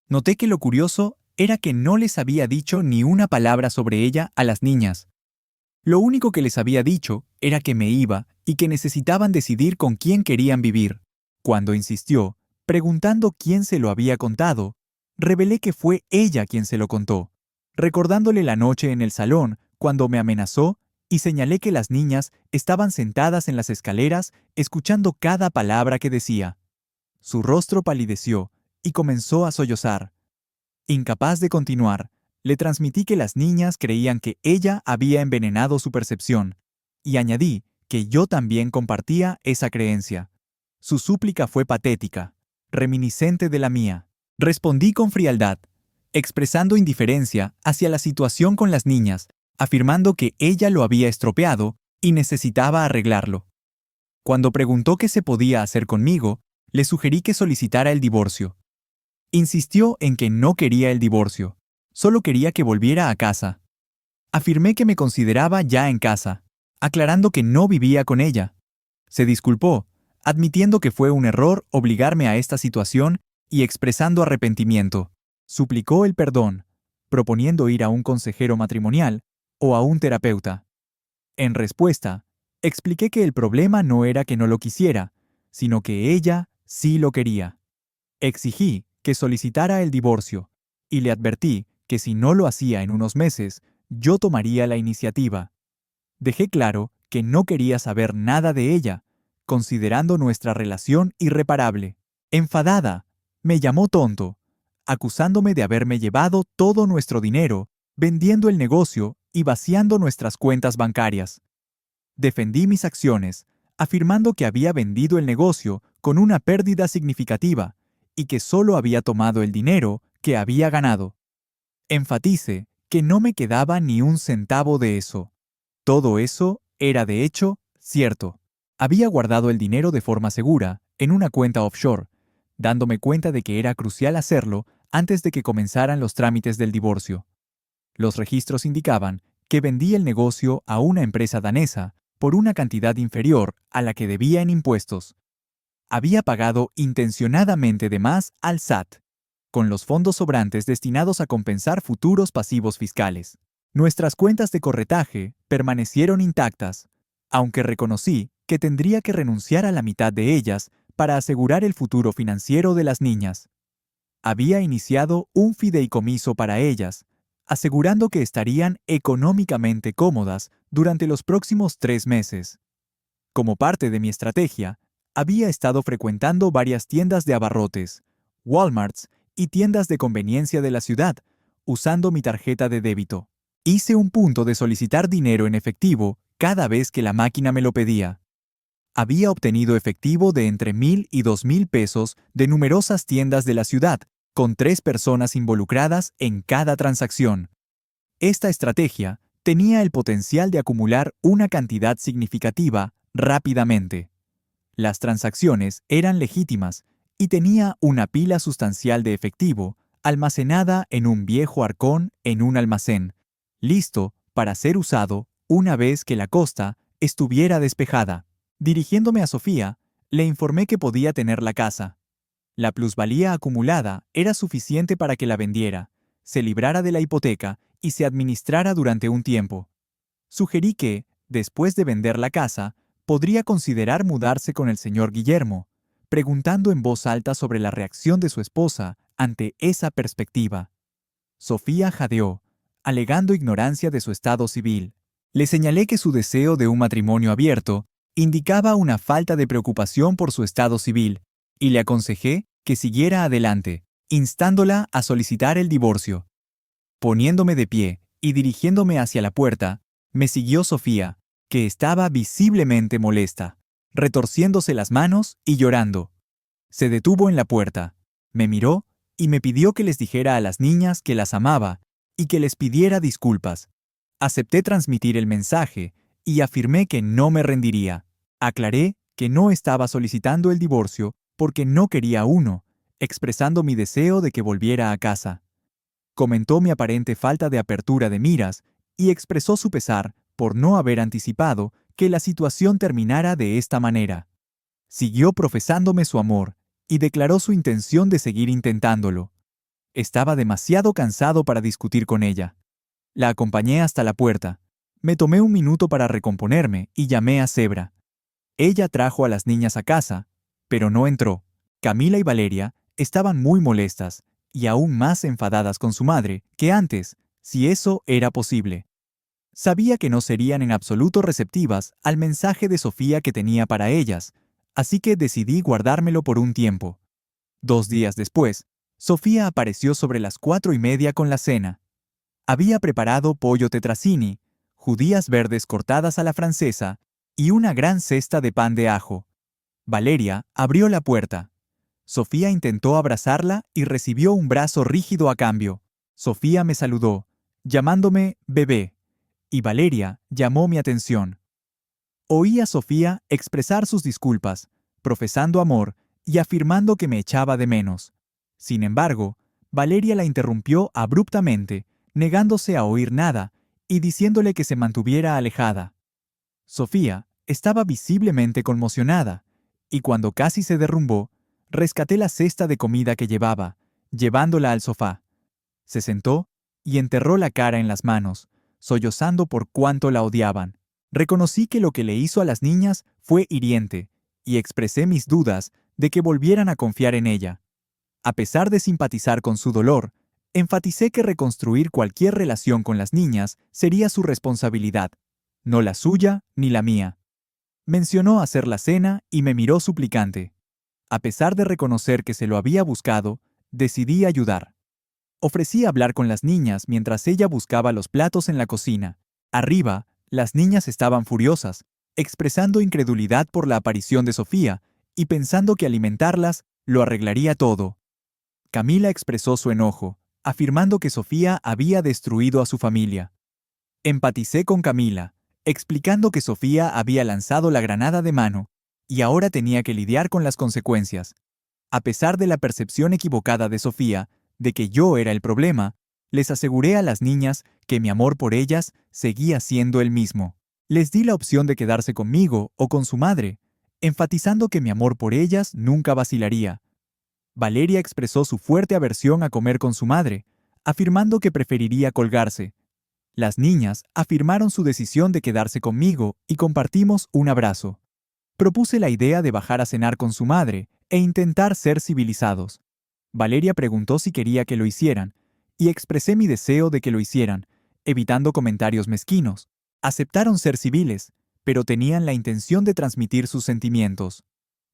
Noté que lo curioso era que no les había dicho ni una palabra sobre ella a las niñas. Lo único que les había dicho era que me iba y que necesitaban decidir con quién querían vivir. Cuando insistió, preguntando quién se lo había contado, revelé que fue ella quien se lo contó, recordándole la noche en el salón cuando me amenazó y señalé que las niñas estaban sentadas en las escaleras escuchando cada palabra que decía. Su rostro palideció y comenzó a sollozar. Incapaz de continuar, le transmití que las niñas creían que ella había envenenado su percepción, y añadí que yo también compartía esa creencia. Su súplica fue patética, reminiscente de la mía. Respondí con frialdad, expresando indiferencia hacia la situación con las niñas, afirmando que ella lo había estropeado y necesitaba arreglarlo. Cuando preguntó qué se podía hacer conmigo, le sugerí que solicitara el divorcio. Insistió en que no quería el divorcio, solo quería que volviera a casa. Afirmé que me consideraba ya en casa, aclarando que no vivía con ella. Se disculpó, admitiendo que fue un error obligarme a esta situación y expresando arrepentimiento. Suplicó el perdón, proponiendo ir a un consejero matrimonial o a un terapeuta. En respuesta, expliqué que el problema no era que no lo quisiera, sino que ella sí lo quería. Exigí que solicitara el divorcio y le advertí que si no lo hacía en unos meses, yo tomaría la iniciativa. Dejé claro que no quería saber nada de ella, considerando nuestra relación irreparable. Enfadada, me llamó tonto, acusándome de haberme llevado todo nuestro dinero, vendiendo el negocio y vaciando nuestras cuentas bancarias. Defendí mis acciones, afirmando que había vendido el negocio con una pérdida significativa y que solo había tomado el dinero que había ganado. Enfatice que no me quedaba ni un centavo de eso. Todo eso era, de hecho, cierto. Había guardado el dinero de forma segura, en una cuenta offshore, dándome cuenta de que era crucial hacerlo antes de que comenzaran los trámites del divorcio. Los registros indicaban que vendí el negocio a una empresa danesa por una cantidad inferior a la que debía en impuestos. Había pagado intencionadamente de más al SAT, con los fondos sobrantes destinados a compensar futuros pasivos fiscales. Nuestras cuentas de corretaje permanecieron intactas, aunque reconocí que tendría que renunciar a la mitad de ellas para asegurar el futuro financiero de las niñas. Había iniciado un fideicomiso para ellas, asegurando que estarían económicamente cómodas durante los próximos 3 meses. Como parte de mi estrategia, había estado frecuentando varias tiendas de abarrotes, Walmarts y tiendas de conveniencia de la ciudad, usando mi tarjeta de débito. Hice un punto de solicitar dinero en efectivo cada vez que la máquina me lo pedía. Había obtenido efectivo de entre 1,000 y 2,000 pesos de numerosas tiendas de la ciudad, con 3 personas involucradas en cada transacción. Esta estrategia tenía el potencial de acumular una cantidad significativa rápidamente. Las transacciones eran legítimas y tenía una pila sustancial de efectivo almacenada en un viejo arcón en un almacén, listo para ser usado una vez que la costa estuviera despejada. Dirigiéndome a Sofía, le informé que podía tener la casa. La plusvalía acumulada era suficiente para que la vendiera, se librara de la hipoteca y se administrara durante un tiempo. Sugerí que, después de vender la casa, podría considerar mudarse con el señor Guillermo, preguntando en voz alta sobre la reacción de su esposa ante esa perspectiva. Sofía jadeó, alegando ignorancia de su estado civil. Le señalé que su deseo de un matrimonio abierto indicaba una falta de preocupación por su estado civil y le aconsejé que siguiera adelante, instándola a solicitar el divorcio. Poniéndome de pie y dirigiéndome hacia la puerta, me siguió Sofía, que estaba visiblemente molesta, retorciéndose las manos y llorando. Se detuvo en la puerta, me miró y me pidió que les dijera a las niñas que las amaba y que les pidiera disculpas. Acepté transmitir el mensaje y afirmé que no me rendiría. Aclaré que no estaba solicitando el divorcio porque no quería uno, expresando mi deseo de que volviera a casa. Comentó mi aparente falta de apertura de miras y expresó su pesar por no haber anticipado que la situación terminara de esta manera. Siguió profesándome su amor y declaró su intención de seguir intentándolo. Estaba demasiado cansado para discutir con ella. La acompañé hasta la puerta. Me tomé un minuto para recomponerme y llamé a Zebra. Ella trajo a las niñas a casa, pero no entró. Camila y Valeria estaban muy molestas y aún más enfadadas con su madre que antes, si eso era posible. Sabía que no serían en absoluto receptivas al mensaje de Sofía que tenía para ellas, así que decidí guardármelo por un tiempo. 2 días después, Sofía apareció sobre las 4:30 con la cena. Había preparado pollo tetrazzini, judías verdes cortadas a la francesa y una gran cesta de pan de ajo. Valeria abrió la puerta. Sofía intentó abrazarla y recibió un brazo rígido a cambio. Sofía me saludó, llamándome bebé, y Valeria llamó mi atención. Oí a Sofía expresar sus disculpas, profesando amor y afirmando que me echaba de menos. Sin embargo, Valeria la interrumpió abruptamente, negándose a oír nada y diciéndole que se mantuviera alejada. Sofía estaba visiblemente conmocionada, y cuando casi se derrumbó, rescaté la cesta de comida que llevaba, llevándola al sofá. Se sentó y enterró la cara en las manos, sollozando por cuánto la odiaban. Reconocí que lo que le hizo a las niñas fue hiriente, y expresé mis dudas de que volvieran a confiar en ella. A pesar de simpatizar con su dolor, enfaticé que reconstruir cualquier relación con las niñas sería su responsabilidad, no la suya ni la mía. Mencionó hacer la cena y me miró suplicante. A pesar de reconocer que se lo había buscado, decidí ayudar. Ofrecí hablar con las niñas mientras ella buscaba los platos en la cocina. Arriba, las niñas estaban furiosas, expresando incredulidad por la aparición de Sofía y pensando que alimentarlas lo arreglaría todo. Camila expresó su enojo, afirmando que Sofía había destruido a su familia. Empaticé con Camila, explicando que Sofía había lanzado la granada de mano y ahora tenía que lidiar con las consecuencias. A pesar de la percepción equivocada de Sofía de que yo era el problema, les aseguré a las niñas que mi amor por ellas seguía siendo el mismo. Les di la opción de quedarse conmigo o con su madre, enfatizando que mi amor por ellas nunca vacilaría. Valeria expresó su fuerte aversión a comer con su madre, afirmando que preferiría colgarse. Las niñas afirmaron su decisión de quedarse conmigo y compartimos un abrazo. Propuse la idea de bajar a cenar con su madre e intentar ser civilizados. Valeria preguntó si quería que lo hicieran, y expresé mi deseo de que lo hicieran, evitando comentarios mezquinos. Aceptaron ser civiles, pero tenían la intención de transmitir sus sentimientos.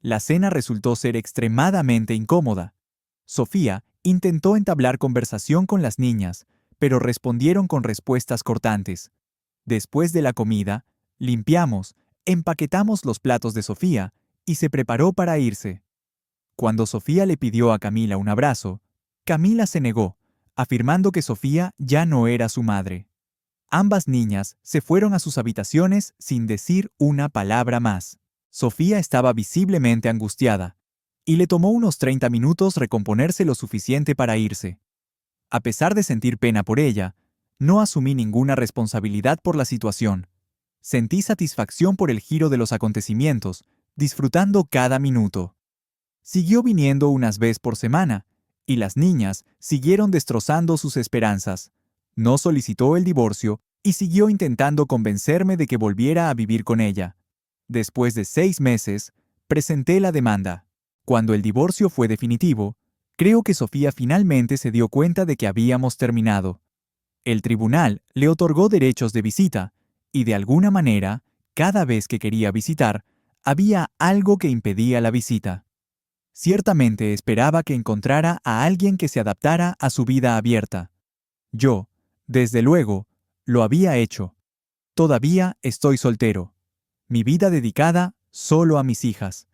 La cena resultó ser extremadamente incómoda. Sofía intentó entablar conversación con las niñas, pero respondieron con respuestas cortantes. Después de la comida, limpiamos, empaquetamos los platos de Sofía y se preparó para irse. Cuando Sofía le pidió a Camila un abrazo, Camila se negó, afirmando que Sofía ya no era su madre. Ambas niñas se fueron a sus habitaciones sin decir una palabra más. Sofía estaba visiblemente angustiada, y le tomó unos 30 minutos recomponerse lo suficiente para irse. A pesar de sentir pena por ella, no asumí ninguna responsabilidad por la situación. Sentí satisfacción por el giro de los acontecimientos, disfrutando cada minuto. Siguió viniendo unas veces por semana, y las niñas siguieron destrozando sus esperanzas. No solicitó el divorcio y siguió intentando convencerme de que volviera a vivir con ella. Después de 6 meses, presenté la demanda. Cuando el divorcio fue definitivo, creo que Sofía finalmente se dio cuenta de que habíamos terminado. El tribunal le otorgó derechos de visita Y de alguna manera, cada vez que quería visitar, había algo que impedía la visita. Ciertamente esperaba que encontrara a alguien que se adaptara a su vida abierta. Yo, desde luego, lo había hecho. Todavía estoy soltero. Mi vida dedicada solo a mis hijas.